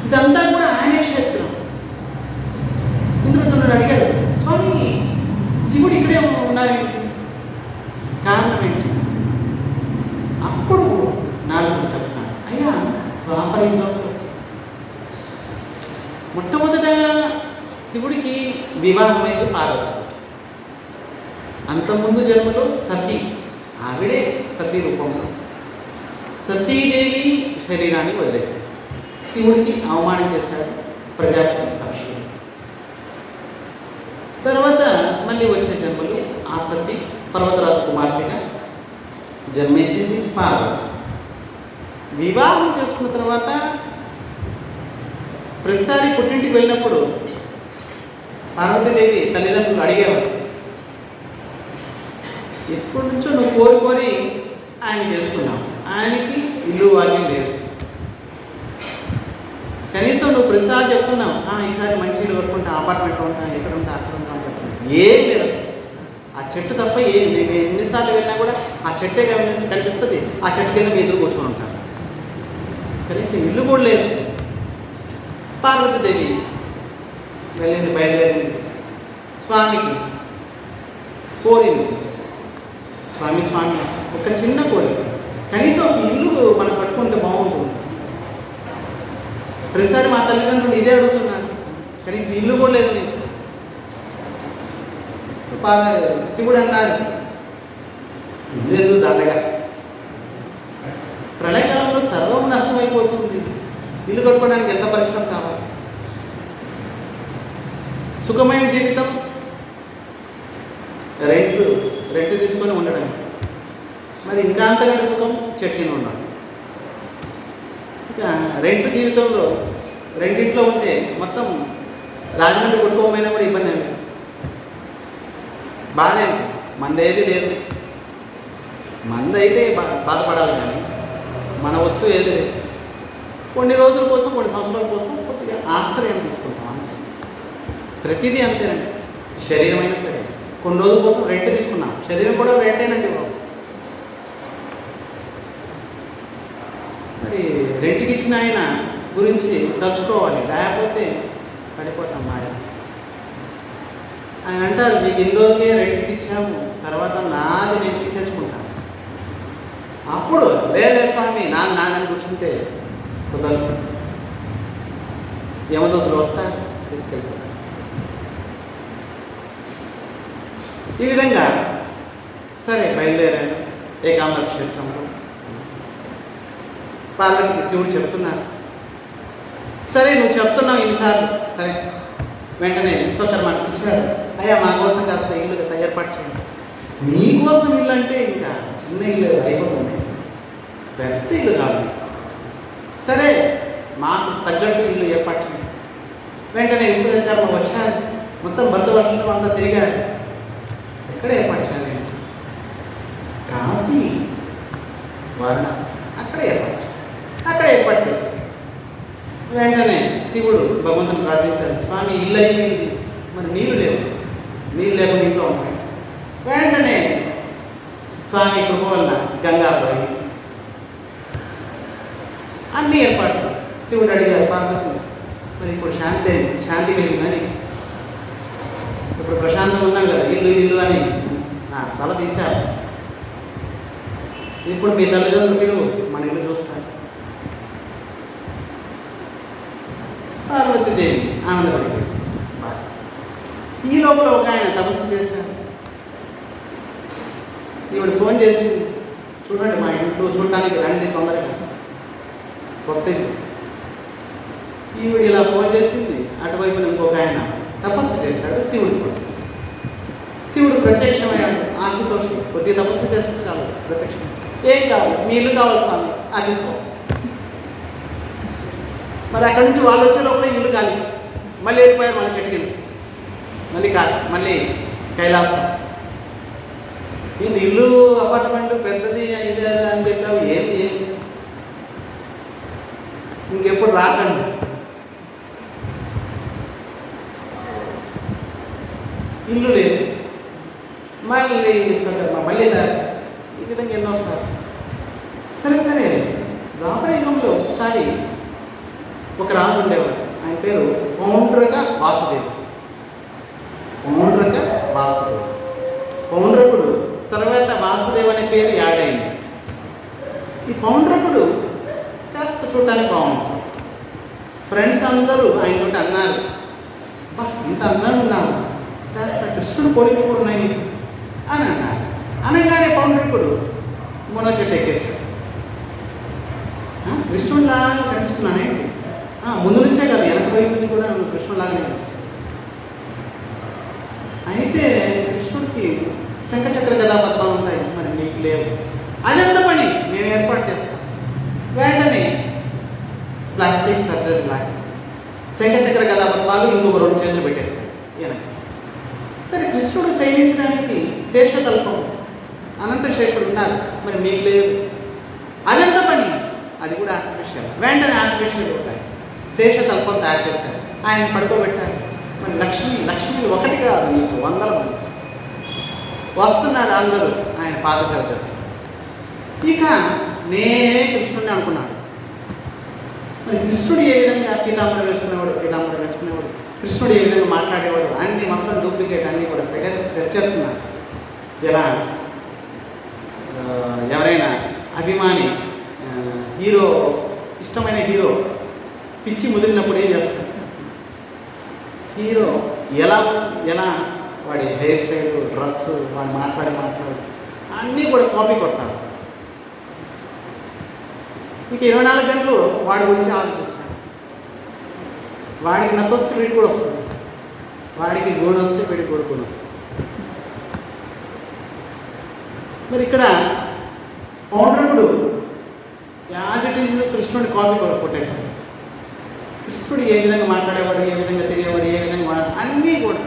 ఇదంతా కూడా ఆయన క్షేత్రం. ఇంద్రజనుడు అడిగారు, స్వామి శివుడు ఇక్కడే ఉన్నారేంటి, కారణం ఏంటి? అప్పుడు నారదుడు చెప్తున్నాడు, అయ్యా ద్వాపర యుగంలో మొట్టమొదట శివుడికి వివాహమైంది పార్వతి. అంతకుముందు జన్మలో సతీ, ఆవిడే సతీ రూపంలో. సతీదేవి శరీరాన్ని వదిలేసింది. శివుడికి అవమానం చేశాడు ప్రజాపతి పక్షుడు. తర్వాత మళ్ళీ వచ్చే జన్మలో ఆ సతీ పర్వతరాజు కుమార్తెగా జన్మించింది పార్వతి. వివాహం చేసుకున్న తర్వాత ప్రతిసారి పుట్టింటికి వెళ్ళినప్పుడు పార్వతీదేవి తల్లిదండ్రులు అడిగేవారు, ఎప్పటి నుంచో నువ్వు కోరి కోరి ఆయన చేసుకున్నావు, ఆయనకి ఇల్లు వాక్యం లేదు, కనీసం నువ్వు ప్రతిసారి చెప్తున్నావు ఈసారి మంచి ఇల్లు కొట్టుకుంటా, అపార్ట్మెంట్లో ఉంటా, ఎక్కడ ఉంటా, అక్కడ ఉంటా అని చెప్తున్నావు. ఏం లేదు అసలు. ఆ చెట్టు తప్ప ఏం, నేను ఎన్నిసార్లు వెళ్ళినా కూడా ఆ చెట్టే కనిపిస్తుంది. ఆ చెట్టు కింద మీ ఎదురు కూర్చొని ఉంటాను. కనీసం ఇల్లు కూడా లేదు. పార్వతీదేవి వెళ్ళింది, బయలుదేరింది. స్వామికి కోరింది, స్వామి స్వామి ఒక చిన్న కోరిక, కనీసం ఒక ఇల్లు మనం కట్టుకుంటే బాగుంటుంది. ప్రతిసారి మా తల్లిదండ్రులు ఇదే అడుగుతున్నారు, కనీసం ఇల్లు కూడా లేదు నీకు. శివుడు అన్నారు, ఇల్లు ఎందుకు దండగా, ప్రళయకాలంలో సర్వం నష్టమైపోతుంది, ఇల్లు కట్టుకోవడానికి ఎంత పరిశ్రమ కావాలి. సుఖమైన జీవితం రెంట్ తీసుకొని ఉండడం, మరి ఇంకా అంతకంటే సుఖం చెట్టు కింద ఉండడం. ఇక ఇక రెంట్ జీవితంలో రెండింట్లో ఉంటే మొత్తం రాజమండ్రి కొట్టుకోమైనా కూడా ఇబ్బంది ఏమి లేదు, బాధ ఏమిటి, మందేది లేదు. మందైతే బాధపడాలి కానీ మన వస్తువు ఏది లేదు. కొన్ని రోజుల కోసం, కొన్ని సంవత్సరాల కోసం కొద్దిగా ఆశ్రయం తీసుకుంటాం. ప్రతిదీ అంతేనండి. శరీరమైనా సరే కొన్ని రోజుల కోసం రెంట్ తీసుకున్నాం, శరీరం కూడా రెంటేనండి బాబు. మరి రెంట్కి ఇచ్చిన ఆయన గురించి తలుచుకోవాలి, లేకపోతే పడిపోతాం మాయ. ఆయన అంటారు, మీకు ఇన్ని రోజులకే రెంట్కి ఇచ్చాము, తర్వాత నాది నేను తీసేసుకుంటాను. అప్పుడు లేలే స్వామి నాదని కూర్చుంటే కుదరదు. యమదూతలు వస్తారు, తీసుకెళ్ళిపోతారు. ఈ విధంగా సరే బయలుదేరాను. ఏకాంబర క్షేత్రంలో పార్వతికి శివుడు చెప్తున్నారు, సరే నువ్వు చెప్తున్నావు ఇన్నిసార్లు, సరే వెంటనే విశ్వకర్మ ఇచ్చారు, అయ్యా మా కోసం కాస్త ఇల్లు ఏర్పాటు చేయండి. మీకోసం ఇల్లు అంటే ఇంకా చిన్న ఇల్లు అయిపోతుంది, పెద్ద ఇల్లు కాదు, సరే మాకు తగ్గట్టు ఇల్లు ఏర్పాటు చేయండి. వెంటనే విశ్వకర్మ వచ్చారు, మొత్తం భరతవర్షం అంతా తిరిగారు. ఎక్కడ ఏర్పాటు చేయాలి? కాశీ, వారణాసి, అక్కడ ఏర్పాటు చేసేసి వెంటనే శివుడు భగవంతుని ప్రార్థించారు, స్వామి ఇల్లు అయిపోయింది, మరి నీళ్ళు లేకుండా ఇంట్లో ఉంటాయి. వెంటనే స్వామి కృప వల్ల గంగా ప్రవహించింది. అన్ని ఏర్పాట్లు. శివుడు అడిగారు పార్వతిని, మరి ఇప్పుడు శాంతి కలిగిందని, ఇప్పుడు ప్రశాంతంగా ఉన్నాం కదా, ఇల్లు అని తల తీశారు. ఇప్పుడు మీ తల్లిదండ్రులు పిలువు, మన ఇల్లు చూస్తారు. పార్వతీదేవి ఆనందపడింది. ఈ లోపల ఒక ఆయన తపస్సు చేశారు. ఈవిడ ఫోన్ చేసింది, చూడండి మా ఇంట్లో చూడటానికి రండి తొందరగా, కొత్త ఇల్లు. ఈవిడ ఇలా ఫోన్ చేసింది. అటువైపు ఇంకొక ఆయన తపస్సు చేశాడు, శివుడి కోసం. శివుడు ప్రత్యక్షమయ్యాడు. ఆశుతోషి కొద్దిగా తపస్సు చేస్తే చాలు, ప్రత్యక్షం. ఏం కావాలి? మీ ఇల్లు కావాలి స్వామి, అది తీసుకో. మరి అక్కడి నుంచి వాళ్ళు వచ్చే లోపల ఇల్లు కాలి, మళ్ళీ వెళ్ళిపోయారు, మళ్ళీ చెట్టుకెళ్ళి, మళ్ళీ కైలాసం. ఇది ఇల్లు అపార్ట్మెంట్ పెద్దది ఇది అని చెప్పావు, ఏంది ఇంకెప్పుడు రాకండి. ఇల్లు లేదు, మళ్ళీ విశ్వకర్మ మళ్ళీ తయారు చేశారు. ఈ విధంగా ఎన్నోసార్లు. సరే ద్వాపరయుగంలో ఒకసారి ఒక రాజు ఉండేవాడు. ఆయన పేరు పౌండ్రక వాసుదేవుడు. పౌండ్రకుడు తర్వాత వాసుదేవ్ అనే పేరు యాడ్ అయింది. ఈ పౌండ్రకుడు కాస్త చూడటానికి బాగుంటుంది. ఫ్రెండ్స్ అందరూ ఆయన అన్నారు, ఇంత అందంగా ఉన్నావు, కాస్త కృష్ణుడు కొడుకు కూడా ఉన్నాయి నీకు అని అన్నారు. అనగానే పౌండ్రకుడు మునగ చెట్టు ఎక్కేశాడు. కృష్ణుడిలాగా కనిపిస్తున్నానేంటి? ముందు నుంచే కాదు, వెనక వైపు నుంచి కూడా కృష్ణుడిలాగానే కనిపిస్తుంది. అయితే కృష్ణుడికి శంఖచక్ర గదా పద్మాలు ఉంటాయి, మరి నీకు లేవు. అదెంత పని, మేము ఏర్పాటు చేస్తాం. వెంటనే ప్లాస్టిక్ సర్జరీ లాగా శంఖచక్ర గదా పద్మాలు ఇంకొక 2 చేతులు పెట్టేశారు వెనక్కి. సరే కృష్ణుడు శయనించడానికి శేషతల్పం, అనంత శేషుడు ఉన్నారు, మరి మీకు లేదు. అదెంత పని, అది కూడా ఆర్టిఫిషియల్. వెంటనే ఆర్టిఫిషియల్ ఉంటాయి, శేషతల్పం తయారు చేశారు, ఆయన పడుకోబెట్టారు. మరి లక్ష్మి ఒకటి కాదు, మీకు 100 మంది వస్తున్నారు, అందరూ ఆయన పాదసేవ చేస్తున్నారు. ఇక నేనే కృష్ణుడిని అనుకున్నాడు. మరి కృష్ణుడు ఏ విధంగా పీతాంబరం వేసుకునేవాడు, కృష్ణుడు ఏ విధంగా మాట్లాడేవాడు, అన్ని మొత్తం డూప్లికేట్ అన్నీ కూడా సెర్చ్ చేస్తున్నారు. ఇలా ఎవరైనా అభిమాని హీరో, ఇష్టమైన హీరో పిచ్చి ముదిరినప్పుడు ఏం చేస్తారు? హీరో ఎలా వాడి హెయిర్ స్టైల్, డ్రెస్సు, వాడు మాట్లాడు అన్నీ కూడా కాపీ కొడతాడు. ఇక 24 గంటలు వాడి గురించి ఆలోచిస్తాడు. వాడికి నత్త వస్తే వీడి కూడా వస్తుంది, వాడికి గోడు వస్తే వీడికి కూడా వస్తుంది. మరి ఇక్కడ పౌండ్రకుడు యాజ్ ఇట్ ఈజ్ కృష్ణుడి కాపీ కొట్టేశాడు. కృష్ణుడు ఏ విధంగా మాట్లాడేవాడు, ఏ విధంగా తిరిగేవాడు, ఏ విధంగా అన్నీ కూడా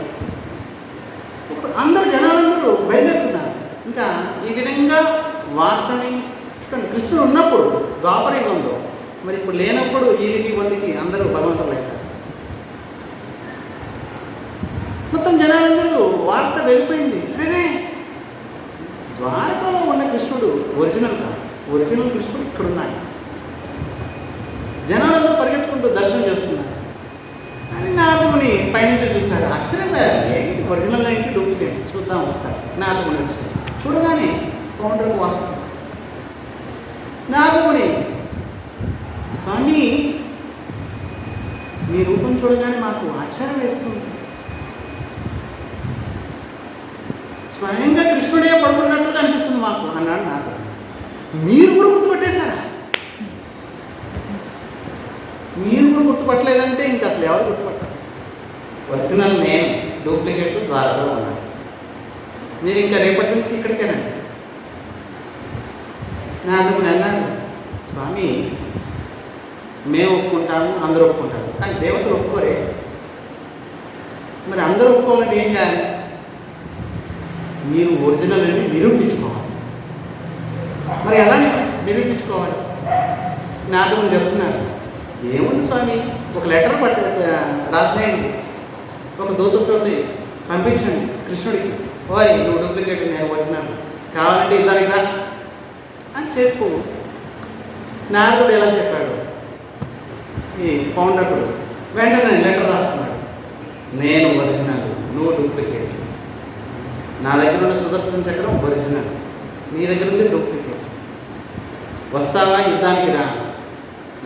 అందరు జనాలందరూ బయలుదేరుతున్నారు. ఇంకా ఈ విధంగా వార్తని కృష్ణుడు ఉన్నప్పుడు ద్వాపరయుగంలో, మరి ఇప్పుడు లేనప్పుడు ఈదికి వందికి అందరూ భగవంతులు అయినారు. మొత్తం జనాలందరూ వార్త వెళ్ళిపోయింది. అరే ద్వారకలో ఉన్న కృష్ణుడు ఒరిజినల్ కాదు, ఒరిజినల్ కృష్ణుడు ఇక్కడ ఉన్నాడు. జనాలందరూ పరిగెత్తుకుంటూ దర్శనం చేస్తున్నారు. అని నారదుని పైనుంచి చూస్తారు. అక్షరంగా ఏంటి ఒరిజినల్ ఏంటి డూప్లికేట్ చూద్దాం వస్తారు. నారదుని వచ్చారు. చూడగానే పౌండర్కు వస్తారు. నారదుని, స్వామి మీ రూపం చూడగానే మాకు ఆశ్చర్యం వేస్తుంది. స్వయంగా కృష్ణుడే పడుకున్నట్లుగా అనిపిస్తుంది మాకు అన్నాడు నారదుడు. మీరు కూడా గుర్తుపట్టేశారా? మీరు కూడా గుర్తుపట్టలేదంటే ఇంకా అసలు ఎవరు గుర్తుపట్టారు? ఒరిజినల్ నేను, డూప్లికేట్ ద్వారకలో ఉన్నాను. మీరు ఇంకా రేపటి నుంచి ఇక్కడికేనండి. నారదుడు అన్నారు, స్వామి మేము ఒప్పుకుంటాము, అందరూ ఒప్పుకుంటారు, కానీ దేవతలు ఒప్పుకోరే. మరి అందరూ ఒప్పుకోవాలంటే ఏం చేయాలి? మీరు ఒరిజినల్ అని నిరూపించుకోవాలి. మరి ఎలా నిరూపించుకోవాలి? నారదుడు చెప్తున్నారు, ఏముంది స్వామి, ఒక లెటర్ రాసేయండి, ఒక దూతతో పంపించండి కృష్ణుడికి, ఓయ్ నువ్వు డూప్లికేట్, నేను ఒరిజినల్, కావాలంటే ఇదానికి రా అని చెప్పు. నారదుడు ఎలా చెప్పాడు? ఈ పౌండకుడు వెంటనే లెటర్ రాస్తున్నాడు, నేను ఒరిజినల్, నువ్వు డూప్లికేట్. నా దగ్గర ఉన్న సుదర్శన చక్రం ఒరిజినల్, నీ దగ్గర ఉంది డూప్లికేట్. వస్తావా యుద్ధానికి రా,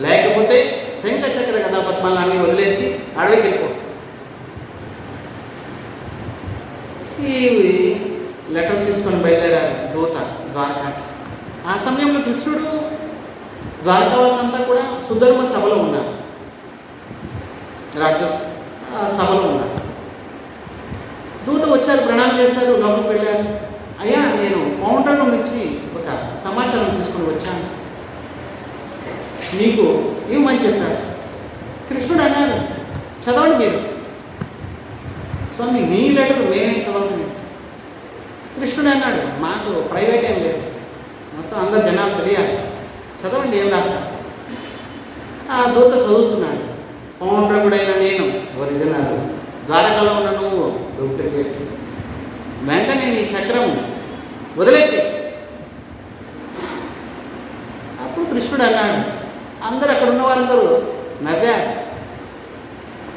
లేకపోతే శంఖ చక్ర కథా పద్మాలన్నీ వదిలేసి అడవికి వెళ్ళిపో. ఈ లెటర్ తీసుకొని బయలుదేరారు దూత ద్వారకాకి. ఆ సమయంలో కృష్ణుడు ద్వారకావాసం అంతా కూడా సుధర్మ సభలో ఉన్నారు, రాజ్య సభలో ఉన్నారు. దూత వచ్చారు, ప్రణామం చేశారు, లోపలికి వెళ్ళారు. అయ్యా నేను పౌండర్ నుంచి ఒక సమాచారం తీసుకొని వచ్చాను, మీకు ఇవ్వమని చెప్పారు. కృష్ణుడు అన్నారు, చదవండి మీరు. స్వామి మీ లెటర్ మేమే చదవండి. కృష్ణుడు అన్నాడు, మాకు ప్రైవేట్ ఏం లేదు, మొత్తం అందరు జనాలు తెలియాలి, చదవండి ఏం రాశారు. ఆ దూత చదువుతున్నాడు, పౌండ్రకుడైన నేను ఒరిజినల్, ద్వారకలో ఉన్న నువ్వు డూప్లికేట్. వెంటనే నీ చక్రం వదిలేసి. అప్పుడు కృష్ణుడు అన్నాడు, అందరు అక్కడ ఉన్న వారందరూ నవ్వారు.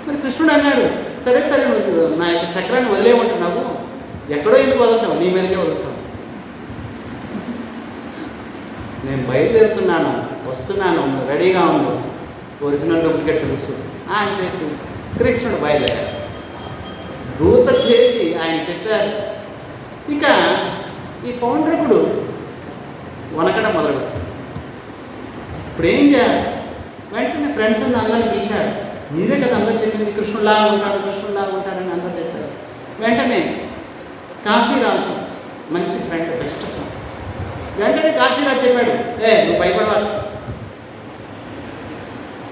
మరి కృష్ణుడు అన్నాడు, సరే సరే నువ్వు నా యొక్క చక్రాన్ని వదిలేయమంటున్నావు, ఎక్కడో ఎందుకు వదులుతావు, నీ మీదకే వదులుతావు. నేను బయలుదేరుతున్నాను, వస్తున్నాను, రెడీగా ఉండు, ఒరిజినల్ డూప్లికేట్ తెలుసు అని చెప్పి కృష్ణుడు బయలుదేరాడు. దూత చేరి ఆయన చెప్పారు. ఇక ఈ పౌండ్రకుడు వనకడం మొదలుపెట్టాడు. ఇప్పుడు ఏం చేయాలి? వెంటనే ఫ్రెండ్స్ అందరిని పిలిచాడు. మీరే కదా అందరు చెప్పింది, కృష్ణులాగా ఉంటాడు, కృష్ణులాగా ఉంటాడని అందరు చెప్పారు. వెంటనే కాశీరాజు మంచి ఫ్రెండ్, బెస్ట్ ఫ్రెండ్. వెంటనే కాశీరాజు చెప్పాడు, నువ్వు భయపడవాలి,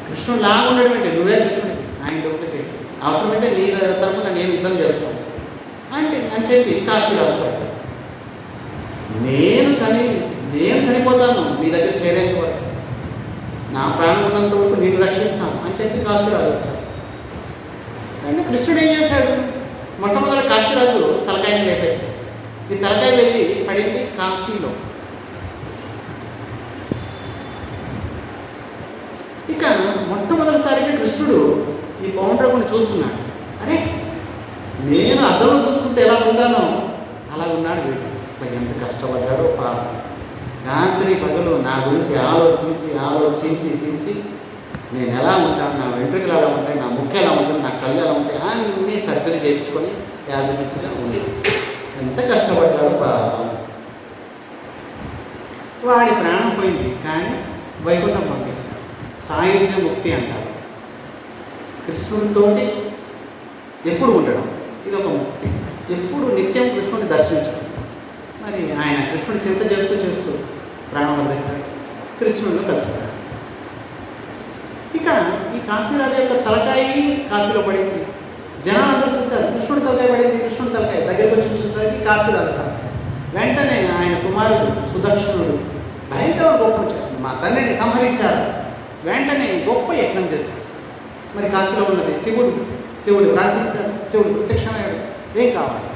కృష్ణుడు లాగా ఉండడం ఏంటి, నువ్వే కృష్ణుడికి, ఆయన డూప్లికేట్, అవసరమైతే నీ తరఫున నేను యుద్ధం చేస్తాను అంటే అని చెప్పి కాశీరాజు పడ్డాడు. నేను చనిపోతాను నీ దగ్గర చేరేంత వరకు, నా ప్రాణం ఉన్నంత వరకు నేను రక్షిస్తాను అని చెప్పి కాశీరాజు వచ్చాడు. అంటే కృష్ణుడు ఏం చేశాడు? మొట్టమొదటి కాశీరాజు తలకాయని లేపేశాడు. ఈ తలకాయ వెళ్ళి పడింది కాశీలో. ఇక మొట్టమొదటిసారిగా కృష్ణుడు ఈ పౌండ్రకుని చూస్తున్నాడు. అరే నేను అద్దంలో చూసుకుంటే ఎలా ఉంటానో అలా ఉన్నాడు వీడు. ఎంత కష్టపడ్డాడో పాపం. రాత్రి పగలు నా గురించి ఆలోచించి నేను ఎలా ఉంటాను, నా వెంట్రుకలు ఎలా ఉంటాయి, నా ముక్కు ఎలా ఉంటుంది, నా కళ్ళు ఎలా ఉంటాయి అన్నీ సర్జరీ చేయించుకొని యాజిటీస్గా ఉంది. ఎంత కష్టపడ్డాడో పాపం. వాడి ప్రాణం పోయింది, కానీ వైకుంఠం పంపించాడు. సాయుధ్య ముక్తి అంటారు. కృష్ణుడితోటి ఎప్పుడు ఉండడం, ఇది ఒక ముక్తి. ఎప్పుడు నిత్యం కృష్ణుడిని దర్శించడం. మరి ఆయన కృష్ణుడి చింత చేస్తూ ప్రాణం వదిలేశాడు. కృష్ణుడిలో కలిసిపోయాడు. ఇక ఈ కాశీరాజు యొక్క తలకాయి కాశీలో పడింది. జనాలందరూ చూశారు, కృష్ణుడి తలకాయ పడింది, కృష్ణుడి తలకాయ. దగ్గరికి వచ్చి చూసేసరికి కాశీరాజు తలకాయ. వెంటనే ఆయన కుమారుడు సుదక్షిణుడు భయంకర గొప్ప వచ్చేసింది, మా తండ్రిని సంహరించారు. వెంటనే గొప్ప యజ్ఞం చేశాడు. మరి కాశీలో ఉన్నది శివుడు ప్రార్థించాడు. శివుడు ప్రత్యక్షమయ్యాడు. ఏం కావాలి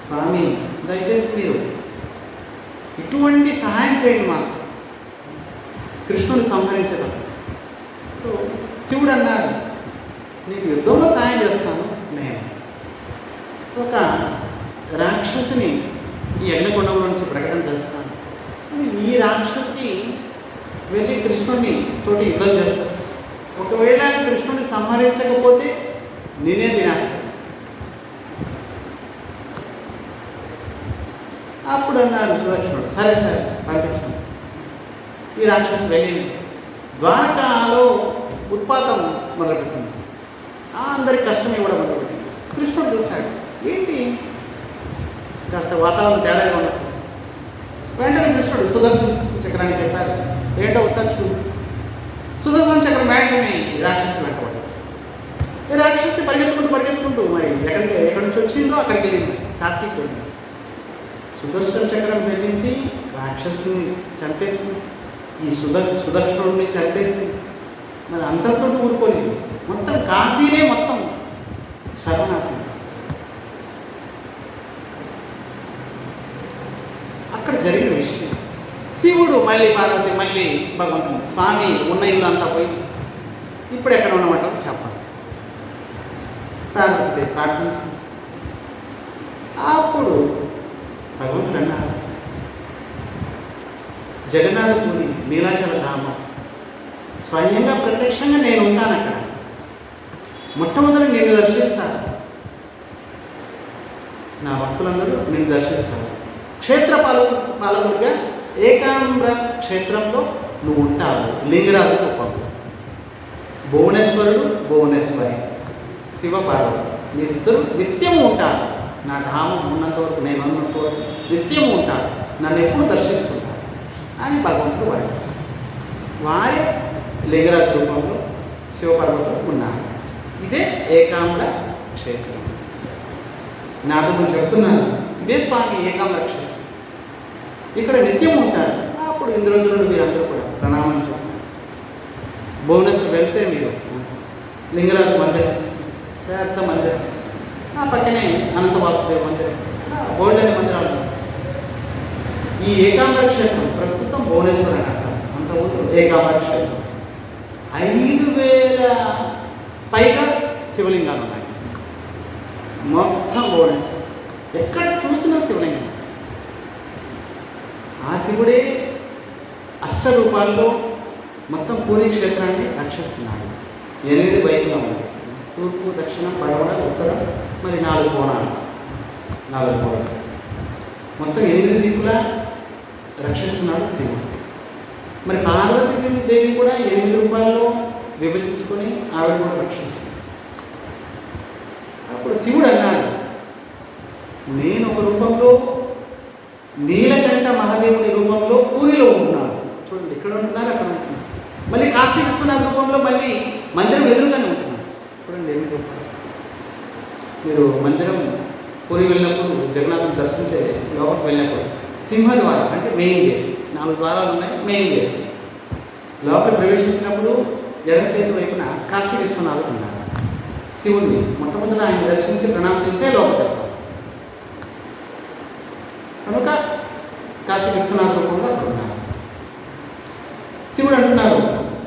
స్వామి, దయచేసి మీరు ఇటువంటి సహాయం చేయండి మాకు, కృష్ణుని సంహరించడం. సో శివుడు అన్నారు, నీకు యుద్ధంలో సహాయం చేస్తాను. నేను ఒక రాక్షసిని ఈ యజ్ఞకుండంలో నుంచి ప్రకటన చేస్తాను. ఈ రాక్షసి వెళ్ళి కృష్ణుడిని తోటి యుద్ధం చేస్తాడు. ఒకవేళ కృష్ణుడిని సంహరించకపోతే నేనే తినేస్తాను. అప్పుడు అన్నాడు సుదక్షిణుడు, సరే పంపించండి. ఈ రాక్షసి వెళ్ళింది. ద్వారకాలో ఉత్పాతం మొదలుపెట్టింది. అందరికి కష్టం ఇవ్వడం మొదలుపెట్టింది. కృష్ణుడు చూశాడు, ఏంటి కాస్త వాతావరణం తేడాగా ఉన్నప్పుడు. వెంటనే కృష్ణుడు సుదర్శన చక్రాన్ని చెప్పారు. ఏంటో ఒకసారి చూడు. సుదర్శన చక్రం వెంటనే రాక్షసి వెంటబడ్డాడు. ఈ రాక్షసి పరిగెత్తుకుంటూ మరి ఎక్కడి నుంచి వచ్చిందో అక్కడికి వెళ్ళింది, కాశీకి వెళ్ళింది. సుదర్శన చక్రం వెళ్ళింది, రాక్షసుని చంపేసింది, ఈ సుదక్షిణుడిని చంపేసింది. మరి అంతటితో ఊరుకోలేదు, మొత్తం కాశీనే మొత్తం సర్వనాశనం. అక్కడ జరిగిన విషయం, శివుడు మళ్ళీ పార్వతి మళ్ళీ భగవంతుడు, స్వామి ఉన్న ఇల్లు అంతా పోయింది, ఇప్పుడు ఎక్కడ ఉన్నమాట చెప్పాలి. పార్వతి ప్రార్థించింది. అప్పుడు భగవంతుడు అన్నారు, జగన్నాథపురి నీలాచల ధామం స్వయంగా ప్రత్యక్షంగా నేను ఉంటాను అక్కడ. మొట్టమొదటి నిన్ను దర్శిస్తాను, నా భక్తులందరూ నిన్ను దర్శిస్తారు. క్షేత్ర పాలకుడిగా ఏకాంబ్ర క్షేత్రంలో నువ్వు ఉంటావు, లింగరాజు రూపంలో. భువనేశ్వరుడు భువనేశ్వరి శివ పార్వతి మీరిద్దరూ నిత్యము ఉంటారు. నా ధామం ఉన్నంత వరకు, నేను ఉన్నంత వరకు నిత్యము ఉంటారు, నన్ను ఎప్పుడు దర్శిస్తుంటారు అని భగవంతుడు వర్ణించారు. వారి లింగరాజు రూపంలో శివపార్వతులు ఉన్నారు. ఇదే ఏకాంబర క్షేత్రం. నాదములు చెప్తున్నారు, ఇదే స్వామి ఏకాంబర క్షేత్రం, ఇక్కడ నిత్యం ఉంటారు. అప్పుడు ఇంద్రజనుడు మీరందరూ కూడా ప్రణామం చేస్తారు. భువనేశ్వర్ వెళ్తే మీరు లింగరాజు మందిరం, పెద్ద మందిరం, ఆ పక్కనే అనంత వాసుదేవ మందిరం, గోల్డెన్ మందిరాలు. ఈ ఏకాంబర క్షేత్రం ప్రస్తుతం భువనేశ్వర్ అని అంటారు, అంతకుముందు ఏకాంబర క్షేత్రం. 5,000 పైగా శివలింగాలు ఉన్నాయి మొత్తం భువనేశ్వర్. ఎక్కడ చూసినా శివలింగం. ఆ శివుడే అష్టరూపాల్లో మొత్తం పూరీ క్షేత్రాన్ని రక్షిస్తున్నాడు. 8 వైపులా ఉన్నాయి, తూర్పు దక్షిణం పడమర ఉత్తరం, మరి 4 కోణాలు, 4 కోణాలు, మొత్తం 8 దిక్కులా రక్షిస్తున్నాడు శివుడు. మరి పార్వతీదేవి కూడా 8 రూపాల్లో విభజించుకొని ఆవిడ కూడా రక్షిస్తుంది. అప్పుడు శివుడు అన్నాడు, నేను ఒక రూపంలో నీలకంఠ మహాదేవుని రూపంలో పూరిలో ఉంటున్నాను. చూడండి, ఇక్కడ ఉంటున్నారు, అక్కడ ఉంటున్నారు. మళ్ళీ కాశీ విశ్వనాథ రూపంలో మళ్ళీ మందిరం ఎదురుగానే ఉంటున్నారు. చూడండి ఎన్ని రూపాయలు. మీరు మందిరం పూరి వెళ్ళినప్పుడు, జగన్నాథుని దర్శించే లోపలికి వెళ్ళినప్పుడు సింహద్వారం అంటే మెయిన్ గేట్, 4 ద్వారాలు ఉన్నాయి, మెయిన్ గేట్. లోపల ప్రవేశించినప్పుడు ఎడమ చేతి వైపున కాశీ విశ్వనాథుడు ఉన్నారు. శివుణ్ణి మొట్టమొదట ఆయన దర్శించి ప్రణామం చేసే లోపలికి వెళ్తాం. కనుక కాశీ విశ్వనాథ రూపంలో అక్కడ ఉన్నారు. శివుడు అంటున్నారు,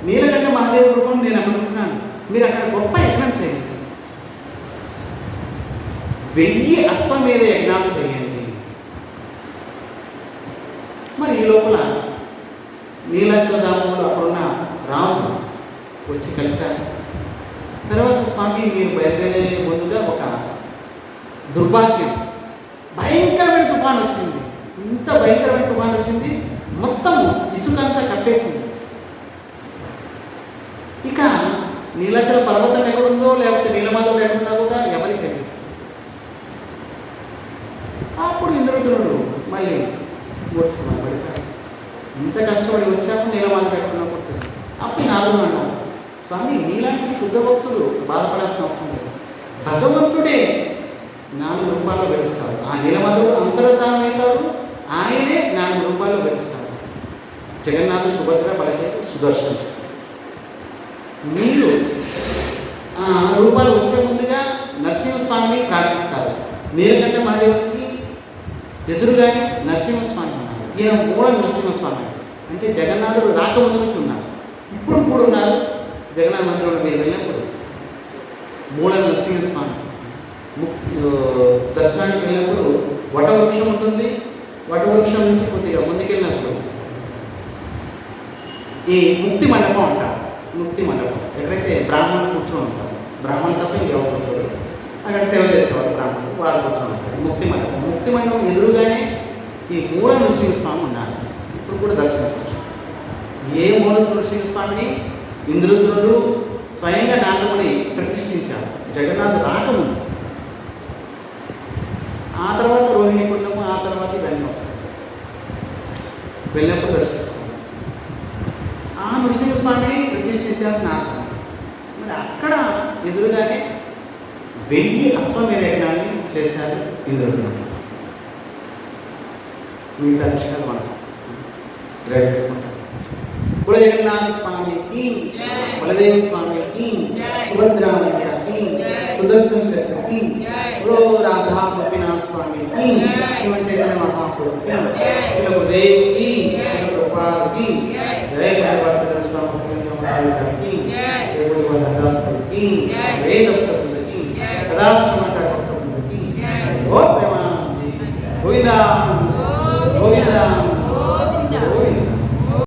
నీలకంఠ మహాదేవుడి రూపంలో నేను అక్కడ ఉంటున్నాను, మీరు అక్కడ గొప్ప యజ్ఞం చేయండి, 1000 అశ్వమేధ యజ్ఞాలు చేయండి. మరి ఈ లోపల నీలాచల ధామంలో అక్కడున్న రాజు వచ్చి కలిశారు. తర్వాత స్వామి మీరు బయలుదేరే ముందుగా ఒక దుర్భాగ్యం, భయంకరమైన తుఫాన్ వచ్చింది. ఇంత భయంకరమైన తుఫాన్ వచ్చింది, మొత్తం ఇసుకంతా కట్టేసింది. ఇక నీలాచల పర్వతం ఎక్కడుందో లేకపోతే నీలమాధవుడు ఎక్కడున్నా కూడా ఎవరికి తెలియదు. అప్పుడు ఇంద్రజనుడు మళ్ళీ మూర్ఛకున్నాడు, పడిపోయాడు. ఇంత కష్టపడి వచ్చాక నీలమాల పెట్టుకున్నా పుట్టింది. అప్పుడు నాలుగు అన్నాను, స్వామి నీలాంటి శుద్ధ భక్తులు బాధపడాల్సిన అవసరం లేదు. భగవంతుడే 4 రూపాయలు గడుస్తాడు. ఆ నీలమధుడు అంతర్ధామవుతాడు, ఆయనే 4 రూపాయలు గడుస్తాడు. జగన్నాథుడు, సుభద్ర, బలదేవుడు, సుదర్శన్. మీరు ఆ రూపాలు వచ్చే ముందుగా నరసింహస్వామిని ప్రార్థిస్తారు. నీలకంఠ మహాదేవునికి ఎదురుగానే నరసింహస్వామి ఉన్నారు. ఈయన మూల నరసింహస్వామి అంటే జగన్నాథుడు రాకముందు నుంచి ఉన్నారు. ఇప్పుడు కూడా ఉన్నారు. జగన్నాథ మందిరంలో మీరు వెళ్ళినప్పుడు మూల నరసింహస్వామి దర్శనానికి వెళ్ళినప్పుడు వటవృక్షం ఉంటుంది. వటవృక్షం నుంచి కొద్దిగా ముందుకెళ్ళినప్పుడు ఈ ముక్తి మండపం అంటారు. ముక్తి మండపం ఎక్కడైతే బ్రాహ్మణులు కూర్చొని ఉంటారు, బ్రాహ్మణులు తప్ప ఇంకెవరు కూర్చోరు, అక్కడ సేవ చేసేవారు బ్రాహ్మణులు, వారు కూర్చొని ఉంటారు. ముక్తి మండపం, ముక్తి మండపం ఎదురుగానే ఈ మూల నృసింహస్వామి ఉన్నారు. ఇప్పుడు కూడా దర్శించవచ్చు. ఏ మూల నృసింహస్వామిని ఇంద్రుడు స్వయంగా నారదుని ప్రతిష్ఠించారు జగన్నాథుడు రాకముందు. ఆ తర్వాత రోహిణి కుండము, ఆ తర్వాత ఇవన్నీ వస్తాయి. వెళ్ళినప్పుడు దర్శిస్తాం. ఆ నృసింహస్వామిని ప్రతిష్ఠించారు నారదుడు. మరి అక్కడ ఎదురుగానే 1000 అశ్వమేధ యజ్ఞాన్ని చేశారు ఇంద్రుడు. మిగతా విషయాలు మనం రేపు కుల జగన్నాథ స్వామికి, బలదేవ స్వామికి, సుభద్రామయ్యకి, సుదర్శన చక్రకి, కులో రాధా గోపీనాథ స్వామికి, శివ చైతన్య మహాప్రభుకి, శిల గురుదేవుకి, శిల ప్రభుపాదుకి, జయ భగవద్గీత స్వామి గారికి, జయ భగవద్గీతాస్పతికి, వేద భక్తులకి, కథాశ్రమకార భక్తులకి, ఓ ప్రేమానంది గోవిందా గోవిందా.